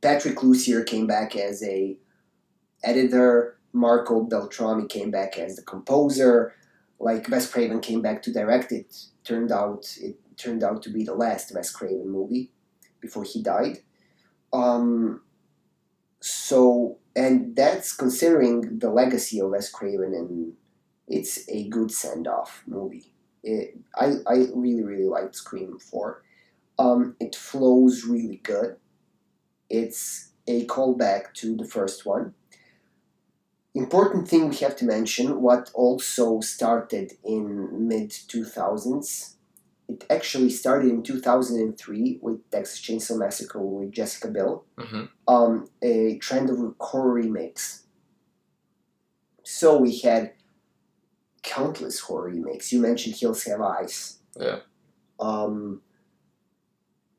Patrick Lussier came back as a editor. Marco Beltrami came back as the composer. Like, Wes Craven came back to direct it. Turned out to be the last Wes Craven movie before he died. And that's considering the legacy of Wes Craven, and it's a good send-off movie. I really, really liked Scream 4. It flows really good. It's a callback to the first one. Important thing we have to mention, what also started in mid-2000s. It actually started in 2003 with Texas Chainsaw Massacre with Jessica Biel. A trend of horror remakes. So we had countless horror remakes. You mentioned Hills Have Eyes. Yeah.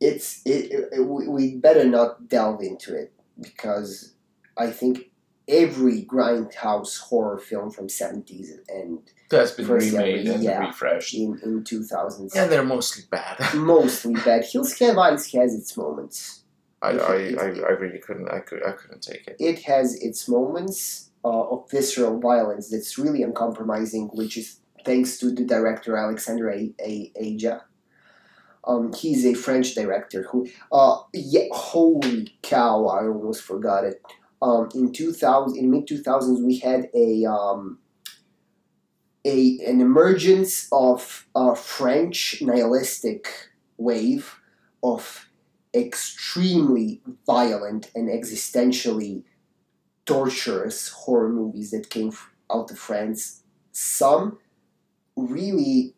We better not delve into it because I think every grindhouse horror film from 70s and that's been first remade century, and refreshed in 2000s. and they're mostly bad. Mostly bad. Hills Have Eyes has its moments. I really couldn't take it. It has its moments of visceral violence that's really uncompromising, which is thanks to the director Alexandre Aja. He's a French director who, holy cow, I almost forgot it. In mid-2000s, we had an emergence of a French nihilistic wave of extremely violent and existentially torturous horror movies that came out of France. Some really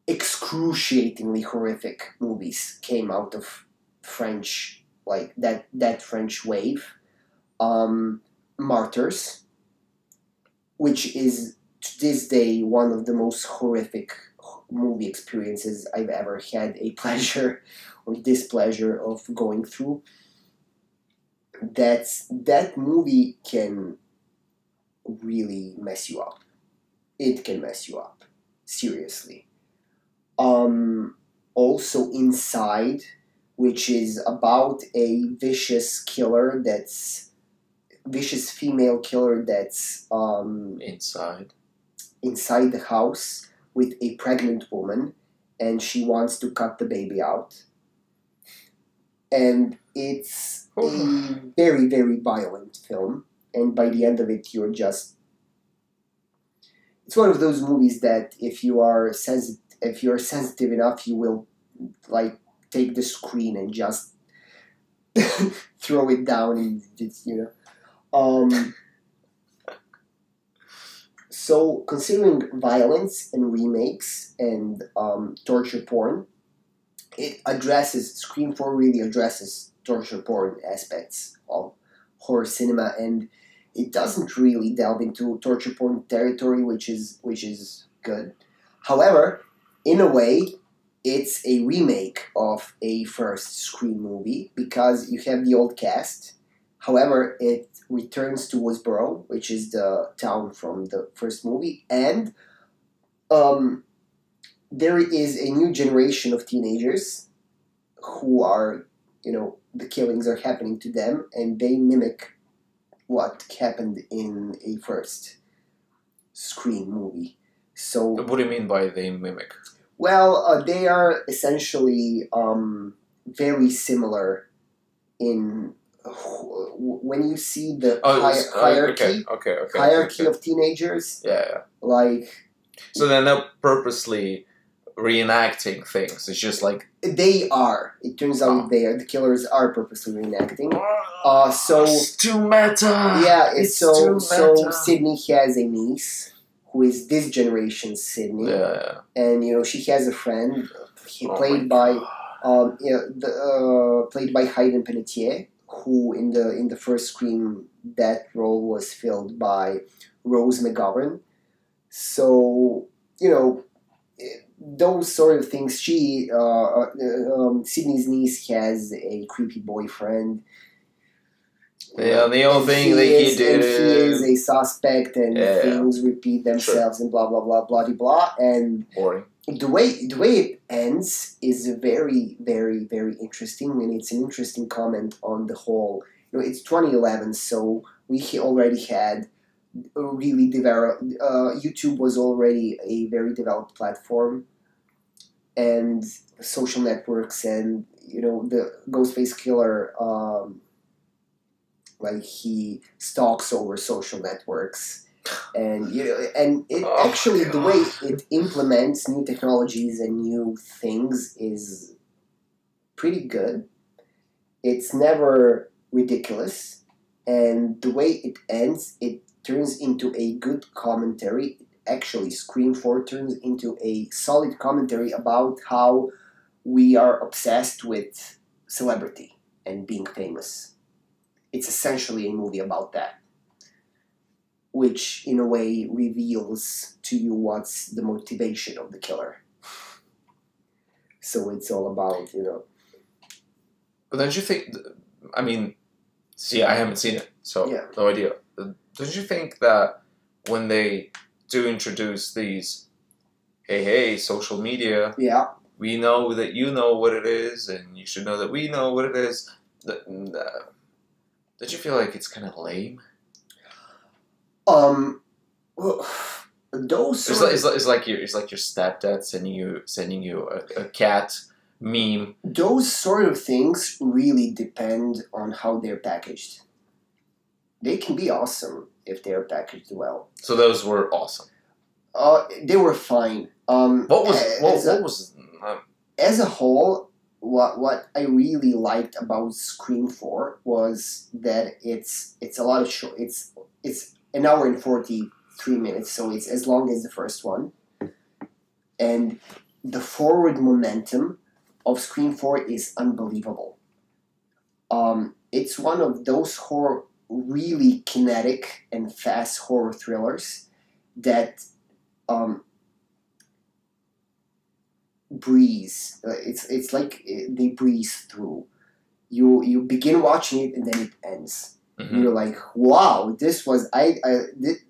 excruciatingly horrific movies came out of French, like that French wave. Martyrs, which is to this day one of the most horrific movie experiences I've ever had a pleasure or displeasure of going through. That movie can really mess you up. It can mess you up. Seriously. Also Inside, which is about a vicious female killer that's inside the house with a pregnant woman, and she wants to cut the baby out. And it's a very, very violent film, and by the end of it, it's one of those movies that if you are sensitive enough, you will like take the screen and just throw it down and So considering violence and remakes and torture porn, Scream 4 really addresses torture porn aspects of horror cinema, and it doesn't really delve into torture porn territory, which is good. However, in a way, it's a remake of a first Scream movie because you have the old cast. However, it returns to Woodsboro, which is the town from the first movie, and there is a new generation of teenagers who are, the killings are happening to them, and they mimic what happened in a first Scream movie. So, what do you mean by they mimic? Well, they are essentially very similar in when you see the hierarchy of teenagers. Yeah. Like, so they're not purposely reenacting things. It's just like they are. It turns out the killers are purposely reenacting. So it's too meta. Yeah, so Sydney has a niece who is this generation's Sydney. Yeah. And she has a friend played by Hayden Panettiere, who in the first Scream, that role was filled by Rose McGovern. So those sort of things. She Sydney's niece has a creepy boyfriend. Yeah, the only thing that he did he is a suspect, and things repeat themselves, and blah blah blah blah blah. And boring. The way it ends is very, very, very interesting, and it's an interesting comment on the whole. It's 2011, so we already had really developed. YouTube was already a very developed platform, and social networks, and the Ghostface Killer. He stalks over social networks, and the way it implements new technologies and new things is pretty good. It's never ridiculous, and the way it ends, it turns into a good commentary. Actually, Scream 4 turns into a solid commentary about how we are obsessed with celebrity and being famous. It's essentially a movie about that, which in a way reveals to you what's the motivation of the killer. So it's all about, But don't you think? I mean, see, I haven't seen it, so Yeah. no idea. Don't you think that when they do introduce these, hey, social media, Yeah. we know that you know what it is, and you should know that we know what it is. Don't you feel like it's kind of lame? Well, those It's sort like your stepdad sending you a cat meme. those sort of things really depend on how they're packaged. They can be awesome if they're packaged well. So those were awesome. They were fine. What was As a whole, what I really liked about Scream 4 was that it's a lot of short. It's an hour and 43 minutes, so it's as long as the first one. And the forward momentum of Scream 4 is unbelievable. It's one of those really kinetic and fast horror thrillers that breeze. It's like they breeze through. You begin watching it and then it ends. Mm-hmm. You're like, wow, this was it,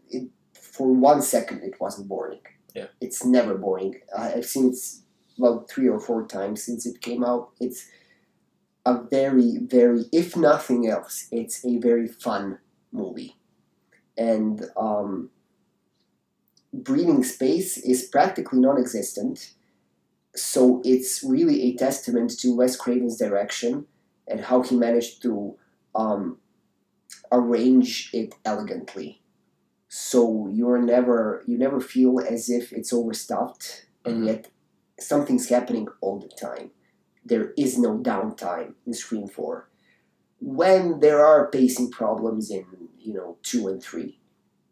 for 1 second it wasn't boring. Yeah, it's never boring. I've seen it about 3 or 4 times since it came out. It's a very, very, if nothing else, it's a very fun movie, and breathing space is practically non-existent. So it's really a testament to Wes Craven's direction and how he managed to arrange it elegantly. So you never feel as if it's overstuffed, and yet something's happening all the time. There is no downtime in Scream 4. When there are pacing problems in 2 and 3.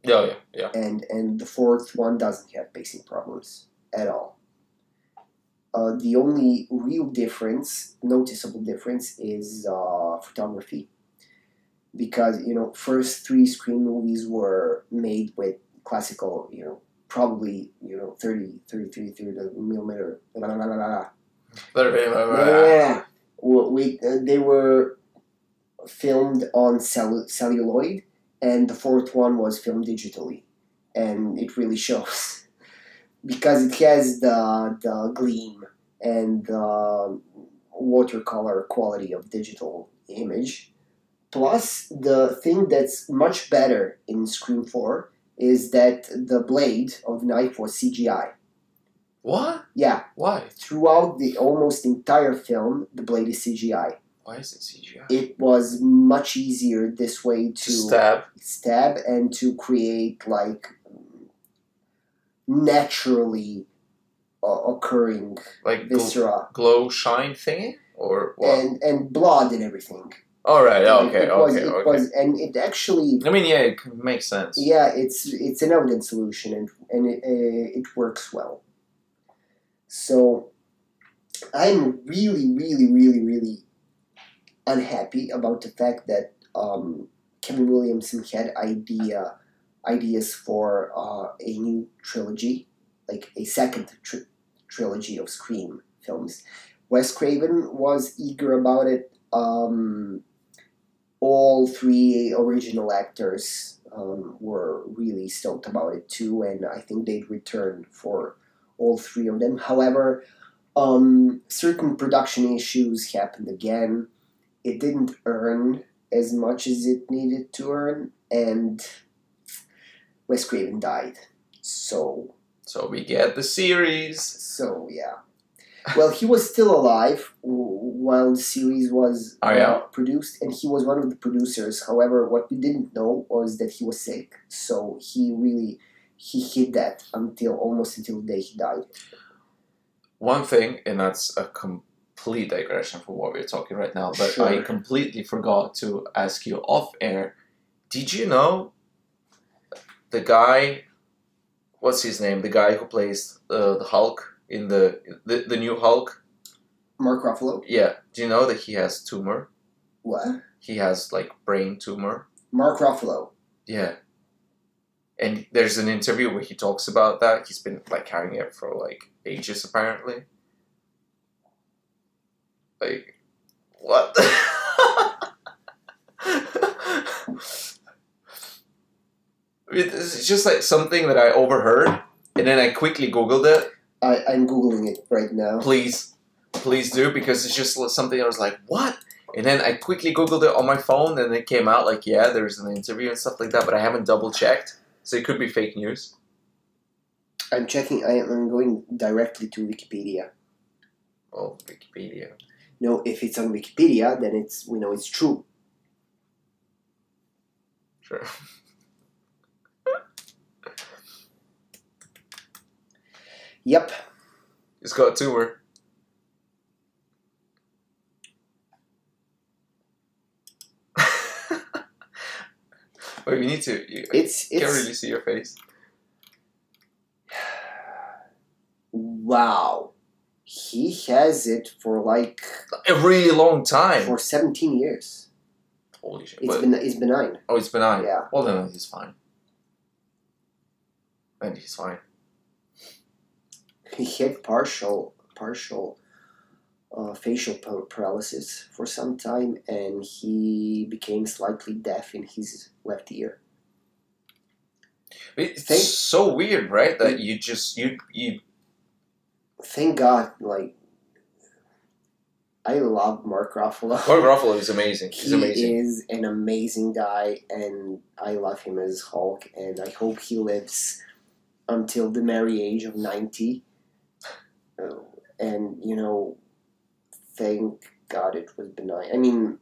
Oh yeah. And the fourth one doesn't have pacing problems at all. The only real noticeable difference, is photography. Because, first 3 Scream movies were made with classical, probably, 33 millimeter. Yeah. They were filmed on celluloid, and the fourth one was filmed digitally. And it really shows. Because it has the gleam and the watercolor quality of digital image. Plus, the thing that's much better in Scream 4 is that the blade of the knife was CGI. What? Yeah. Why? Throughout the almost entire film, the blade is CGI. Why is it CGI? It was much easier this way to stab and to create naturally occurring viscera, glow shine thingy, or what? And blood and everything. All right. Okay. It was, and it actually. I mean, yeah, it makes sense. Yeah, it's an elegant solution, and it works well. So, I'm really, really, really, really unhappy about the fact that Kevin Williamson had ideas for a new trilogy, like a second trilogy of Scream films. Wes Craven was eager about it. All 3 original actors were really stoked about it too, and I think they'd return for all 3 of them. However, certain production issues happened again. It didn't earn as much as it needed to earn, and Wes Craven died. So we get the series. So yeah. Well, he was still alive while the series was produced, and he was one of the producers. However, what we didn't know was that he was sick, so he hid that almost until the day he died. One thing, and that's a complete complete digression from what we're talking right now, but Sure. I completely forgot to ask you off air. Did you know the guy? What's his name? The guy who plays the Hulk in the new Hulk. Mark Ruffalo? Yeah. Do you know that he has tumor? What? He has like brain tumor. Mark Ruffalo. Yeah. And there's an interview where he talks about that. He's been like having it for like ages apparently. Like, what? It's just like something that I overheard, and then I quickly Googled it. I'm Googling it right now. Please do, because it's just something I was like, what? And then I quickly Googled it on my phone, and it came out like, yeah, there's an interview and stuff like that, but I haven't double checked, so it could be fake news. I'm checking. I'm going directly to Wikipedia. Oh, Wikipedia. No, if it's on Wikipedia, then we know it's true. Sure. Yep. It's got a tumor. Wait, we need to. I can't really see your face. Wow. He has it for like A really long time. for 17 years. Holy shit. It's benign. Oh, it's benign. Yeah. Well, then he's fine. And he's fine. He had partial facial paralysis for some time, and he became slightly deaf in his left ear. It's so weird, right? That you Thank God, like, I love Mark Ruffalo. Mark Ruffalo is amazing. He's amazing. He is an amazing guy, and I love him as Hulk, and I hope he lives until the merry age of 90. And, thank God it was benign. I mean,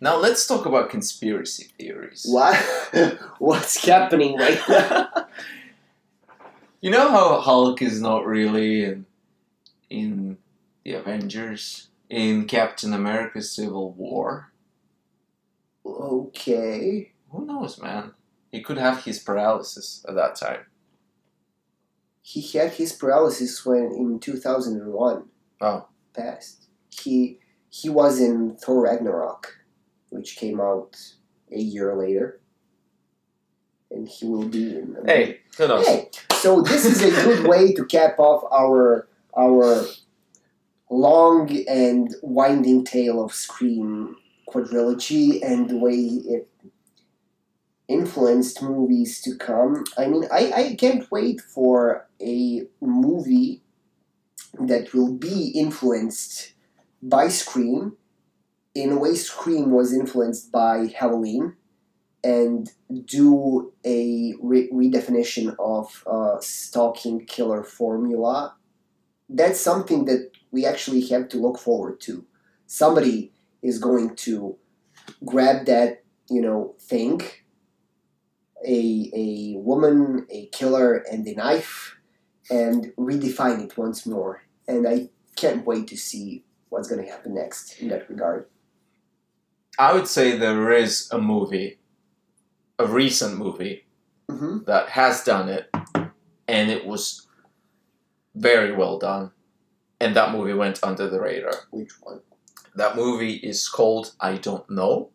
Now let's talk about conspiracy theories. What? What's happening right now? You know how Hulk is not really in the Avengers, in Captain America Civil War? Okay. Who knows, man? He could have his paralysis at that time. He had his paralysis when in 2001 Oh. passed. He was in Thor Ragnarok, which came out a year later. And he will be in... Hey, who knows? Hey, so this is a good way to cap off our long and winding tale of Scream quadrilogy and the way it influenced movies to come. I mean, I can't wait for a movie that will be influenced by Scream in a way Scream was influenced by Halloween, and do a redefinition of stalking killer formula. That's something that we actually have to look forward to. Somebody is going to grab that, thing, a woman, a killer, and a knife, and redefine it once more. And I can't wait to see what's going to happen next in that regard. I would say there is a movie, a recent movie, that has done it, and it was very well done. And that movie went under the radar. Which one? That movie is called I Don't Know.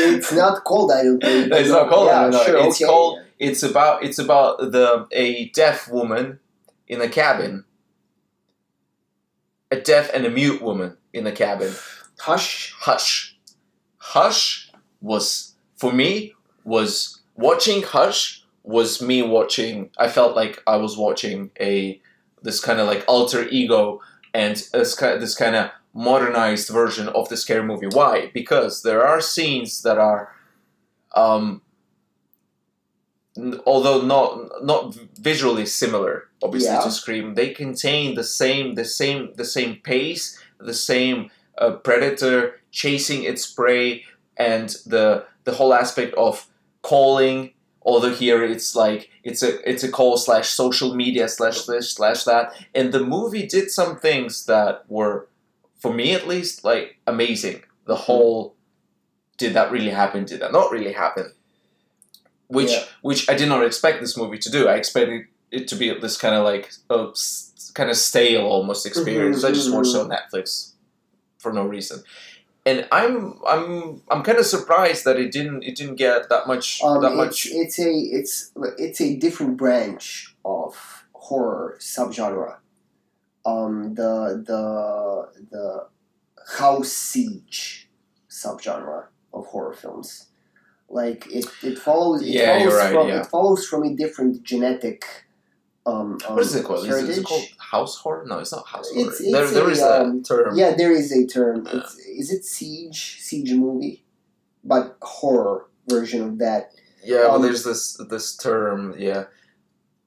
It's not called I Don't Know. It's not called I Don't Know. Sure, It's called. It's about a deaf woman in a cabin. A deaf and a mute woman in a cabin. Hush. Hush was, for me, watching Hush was me watching, I felt like I was watching this kind of like alter ego and this kind of modernized version of the scary movie. Why? Because there are scenes that are, although not visually similar, obviously, to Scream, they contain the same pace, the same predator chasing its prey, and the whole aspect of calling Although here it's like it's a call / social media / that, and the movie did some things that were, for me at least, like amazing. The whole, did that really happen? Did that not really happen? Which I did not expect this movie to do. I expected it to be this kind of like kind of stale almost experience. I just watched it on Netflix for no reason. And I'm kind of surprised that it didn't get that much. It's a different branch of horror subgenre. The house siege subgenre of horror films. Like it follows. It follows from a different genetic. What is it called? Is it called house horror? No, it's not house horror. There is a term. Yeah, there is a term. Is it siege movie, but horror version of that? Yeah, well, there's this term. Yeah,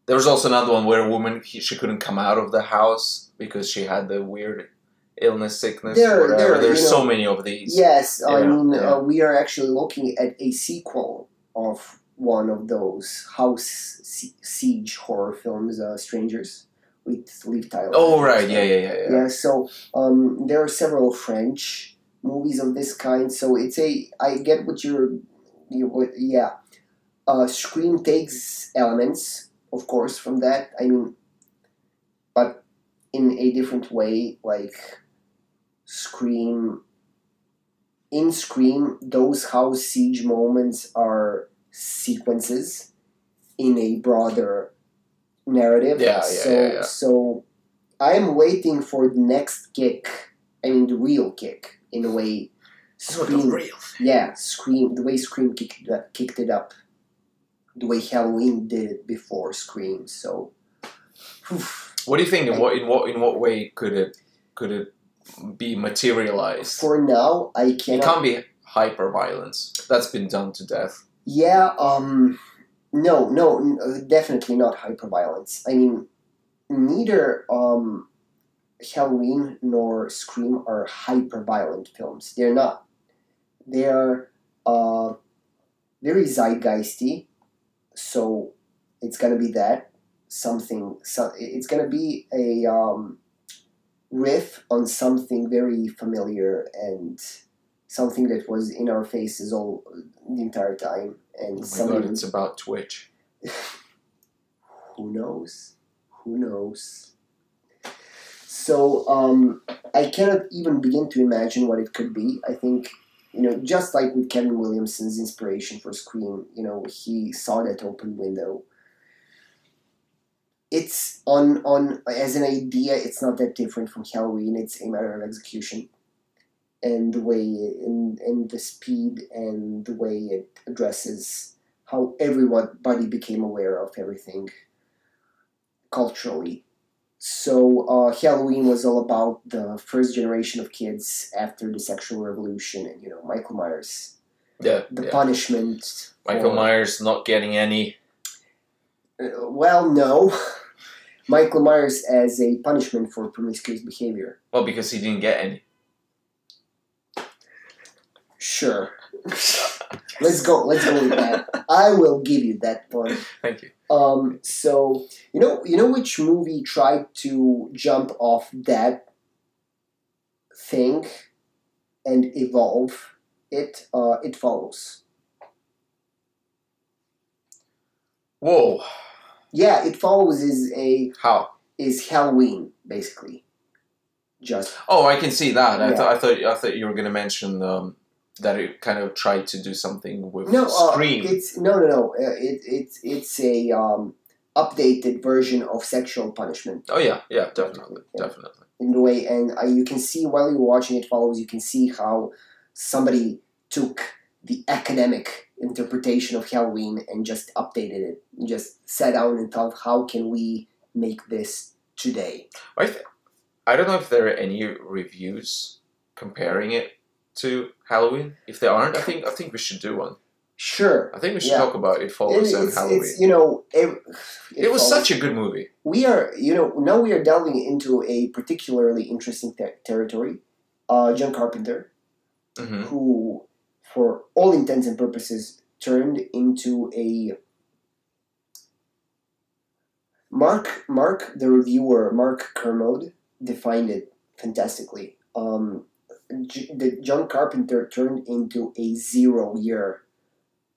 there was also another one where a woman she couldn't come out of the house because she had the weird illness, sickness, whatever. There's so many of these. Yes, we are actually looking at a sequel of one of those house siege horror films, Strangers, with Liv Tyler. Oh, right, yeah. So there are several French movies of this kind. So I get what Scream takes elements, of course, from that. I mean, but in a different way, like in Scream, those house siege moments are sequences in a broader narrative. So I am waiting for the next kick. I mean, the real kick, in a way. Scream. The real thing. Yeah, Scream. The way Scream kicked it up. The way Halloween did it before Scream. So, what do you think? In what way could it be materialized? For now, I cannot. It can't be hyper violence. That's been done to death. Yeah. No, definitely not hyperviolence. I mean, neither Halloween nor Scream are hyperviolent films. They're not. They are very zeitgeisty. So it's gonna be that something. It's gonna be a riff on something very familiar and something that was in our faces all the entire time. And it's about Twitch. Who knows? So I cannot even begin to imagine what it could be. I think, just like with Kevin Williamson's inspiration for Scream, he saw that open window. It's on as an idea, it's not that different from Halloween. It's a matter of execution. And the way, and the speed, and the way it addresses how everybody became aware of everything culturally. So Halloween was all about the first generation of kids after the sexual revolution, and Michael Myers. The punishment. Michael Myers not getting any. Well, no. Michael Myers as a punishment for promiscuous behavior. Well, because he didn't get any. Sure. Let's go with that. I will give you that point. Thank you. So you know which movie tried to jump off that thing and evolve it? It Follows. Whoa. Yeah, It Follows is Halloween, basically. Just. Oh, I can see that. Yeah. I thought you were going to mention that it kind of tried to do something with Scream. It's It's a updated version of sexual punishment. Oh yeah, definitely. In the way, and you can see while you're watching It Follows, you can see how somebody took the academic interpretation of Halloween and just updated it. Just sat down and thought, how can we make this today? I don't know if there are any reviews comparing it to Halloween. If there aren't, I think we should do one. Sure. I think we should talk about It Follows and Halloween. It was such a good movie. We are, now we are delving into a particularly interesting territory. John Carpenter, who, for all intents and purposes, turned into a Mark, the reviewer, Mark Kermode, defined it fantastically. The John Carpenter turned into a 0 year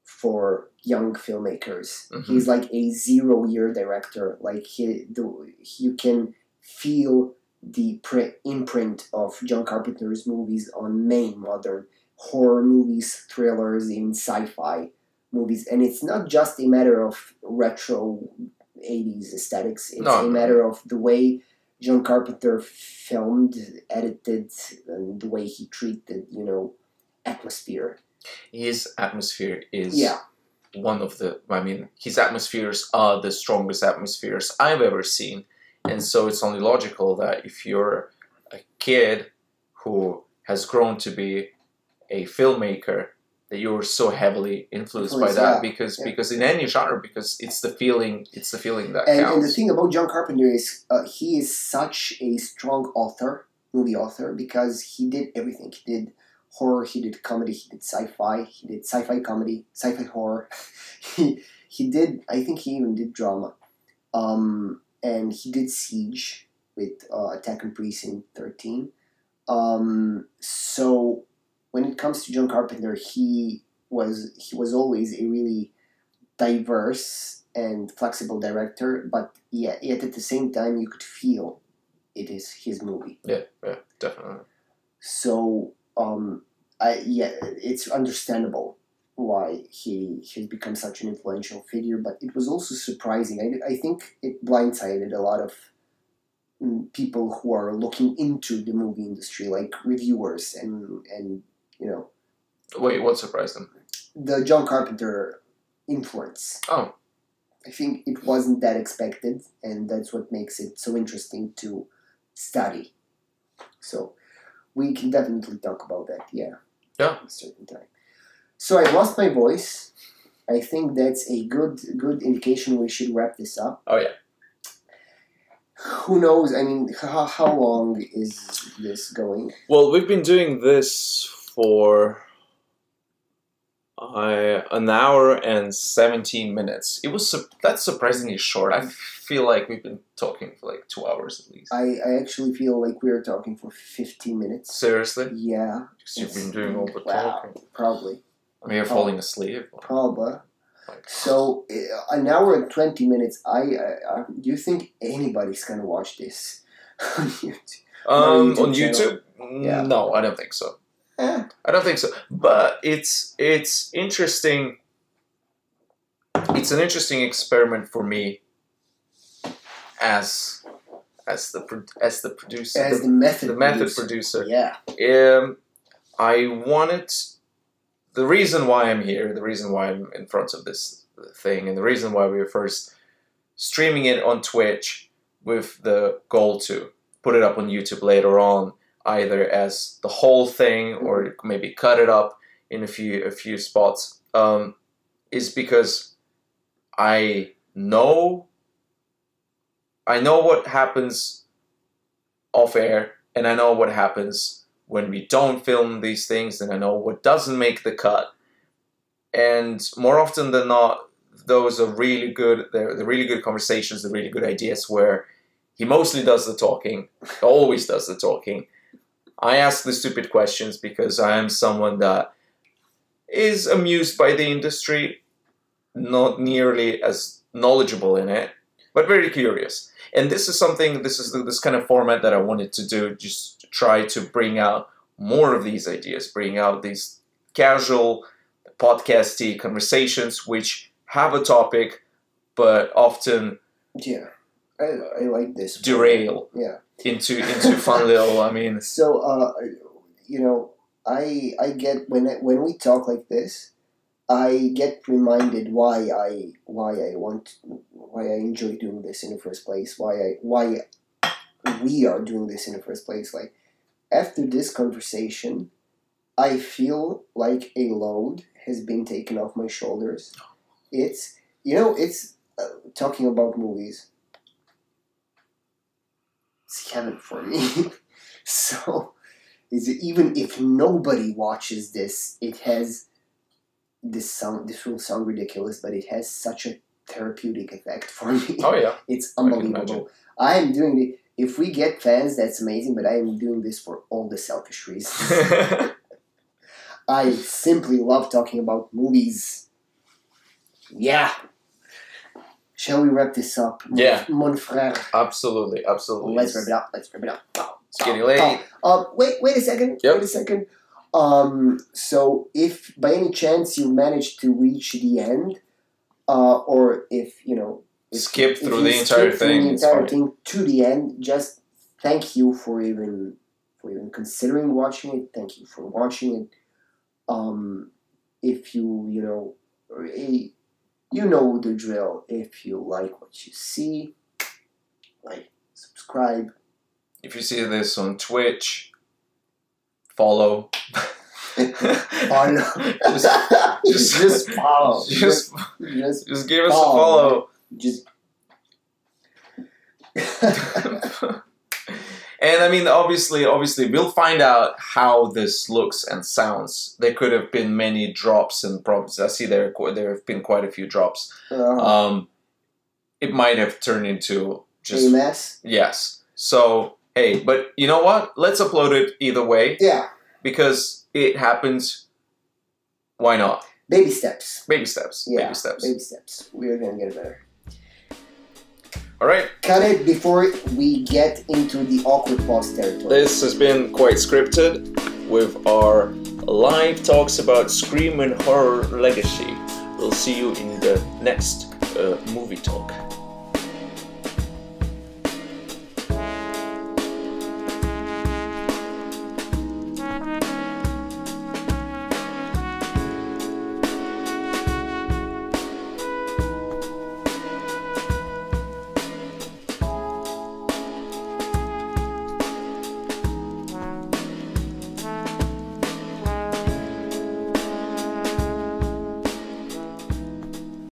for young filmmakers. Mhm. He's like a 0 year director. Like you can feel the imprint of John Carpenter's movies on main modern horror movies, thrillers, in sci-fi movies, and it's not just a matter of retro 80s aesthetics. It's No, a no. matter of the way John Carpenter filmed, edited, and the way he treated, atmosphere. His atmosphere is Yeah. one of the. I mean, his atmospheres are the strongest atmospheres I've ever seen, and so it's only logical that if you're a kid who has grown to be a filmmaker, that you're so heavily influenced by that, because in any genre, because it's the feeling that counts. And the thing about John Carpenter is he is such a strong movie author, because he did everything. He did horror, he did comedy, he did sci-fi, he did sci-fi comedy, sci-fi horror. he did, I think he even did drama. And he did Siege with Attack on Precinct 13. So when it comes to John Carpenter, he was always a really diverse and flexible director, but yet at the same time you could feel it is his movie. Yeah, definitely. So it's understandable why he has become such an influential figure, but it was also surprising. I think it blindsided a lot of people who are looking into the movie industry, like reviewers and Wait, what surprised them? The John Carpenter influence. Oh. I think it wasn't that expected, and that's what makes it so interesting to study. So we can definitely talk about that, Yeah. at a certain time. So I lost my voice. I think that's a good indication we should wrap this up. Oh, yeah. Who knows? I mean, how long is this going? Well, we've been doing this for an hour and 17 minutes. That's surprisingly short. I feel like we've been talking for like 2 hours at least. I actually feel like we were talking for 15 minutes. Seriously? Yeah. Because you've been doing all the talking. Probably. I mean, you're falling asleep. Probably. So, an hour and 20 minutes. Do you think anybody's gonna watch this on YouTube? On YouTube? Yeah. No, I don't think so. I don't think so. But it's interesting. It's an interesting experiment for me as the producer, as the method producer. Yeah. I wanted. The reason why I'm here, the reason why I'm in front of this thing, and the reason why we were first streaming it on Twitch with the goal to put it up on YouTube later on, either as the whole thing or maybe cut it up in a few spots, is because I know what happens off air, and I know what happens when we don't film these things, and I know what doesn't make the cut. And more often than not, those are really good. They're really good conversations, the really good ideas where he mostly does the talking, always does the talking. I ask the stupid questions because I am someone that is amused by the industry, not nearly as knowledgeable in it, but very curious. And this is this kind of format that I wanted to do, just to try to bring out more of these ideas, bring out these casual, podcasty conversations which have a topic, but often I like this derail into fun little. I mean, so I get when we talk like this, I get reminded why I enjoy doing this in the first place. Why we are doing this in the first place. Like, after this conversation, I feel like a load has been taken off my shoulders. It's talking about movies. It's heaven for me. So, even if nobody watches this, it has this will sound ridiculous, but it has such a therapeutic effect for me. Oh yeah, It's I can unbelievable. I am doing the. If we get fans, that's amazing. But I am doing this for all the selfish reasons. I simply love talking about movies. Yeah. Shall we wrap this up? Yeah. Mon frère. Absolutely, absolutely. Let's wrap it up. Let's wrap it up. It's getting late. Wait a second. Yep. Wait a second. So if by any chance you managed to reach the end, or if you know, Skip through the entire thing to the end, just thank you for even considering watching it. Thank you for watching it. If you know, you know the drill. If you like what you see, like, subscribe. If you see this on Twitch, follow. Follow. just follow. Just give us a follow. Just. And I mean, obviously, we'll find out how this looks and sounds. There could have been many drops and problems. I see there have been quite a few drops. It might have turned into just a mess. Yes. So hey, but you know what? Let's upload it either way. Yeah. Because it happens. Why not? Baby steps. Baby steps. Yeah. Baby steps. Baby steps. We're gonna get better. All right. Cut it before we get into the awkward pause territory. This has been Quite Scripted with our live talks about Scream and Horror Legacy. We'll see you in the next movie talk.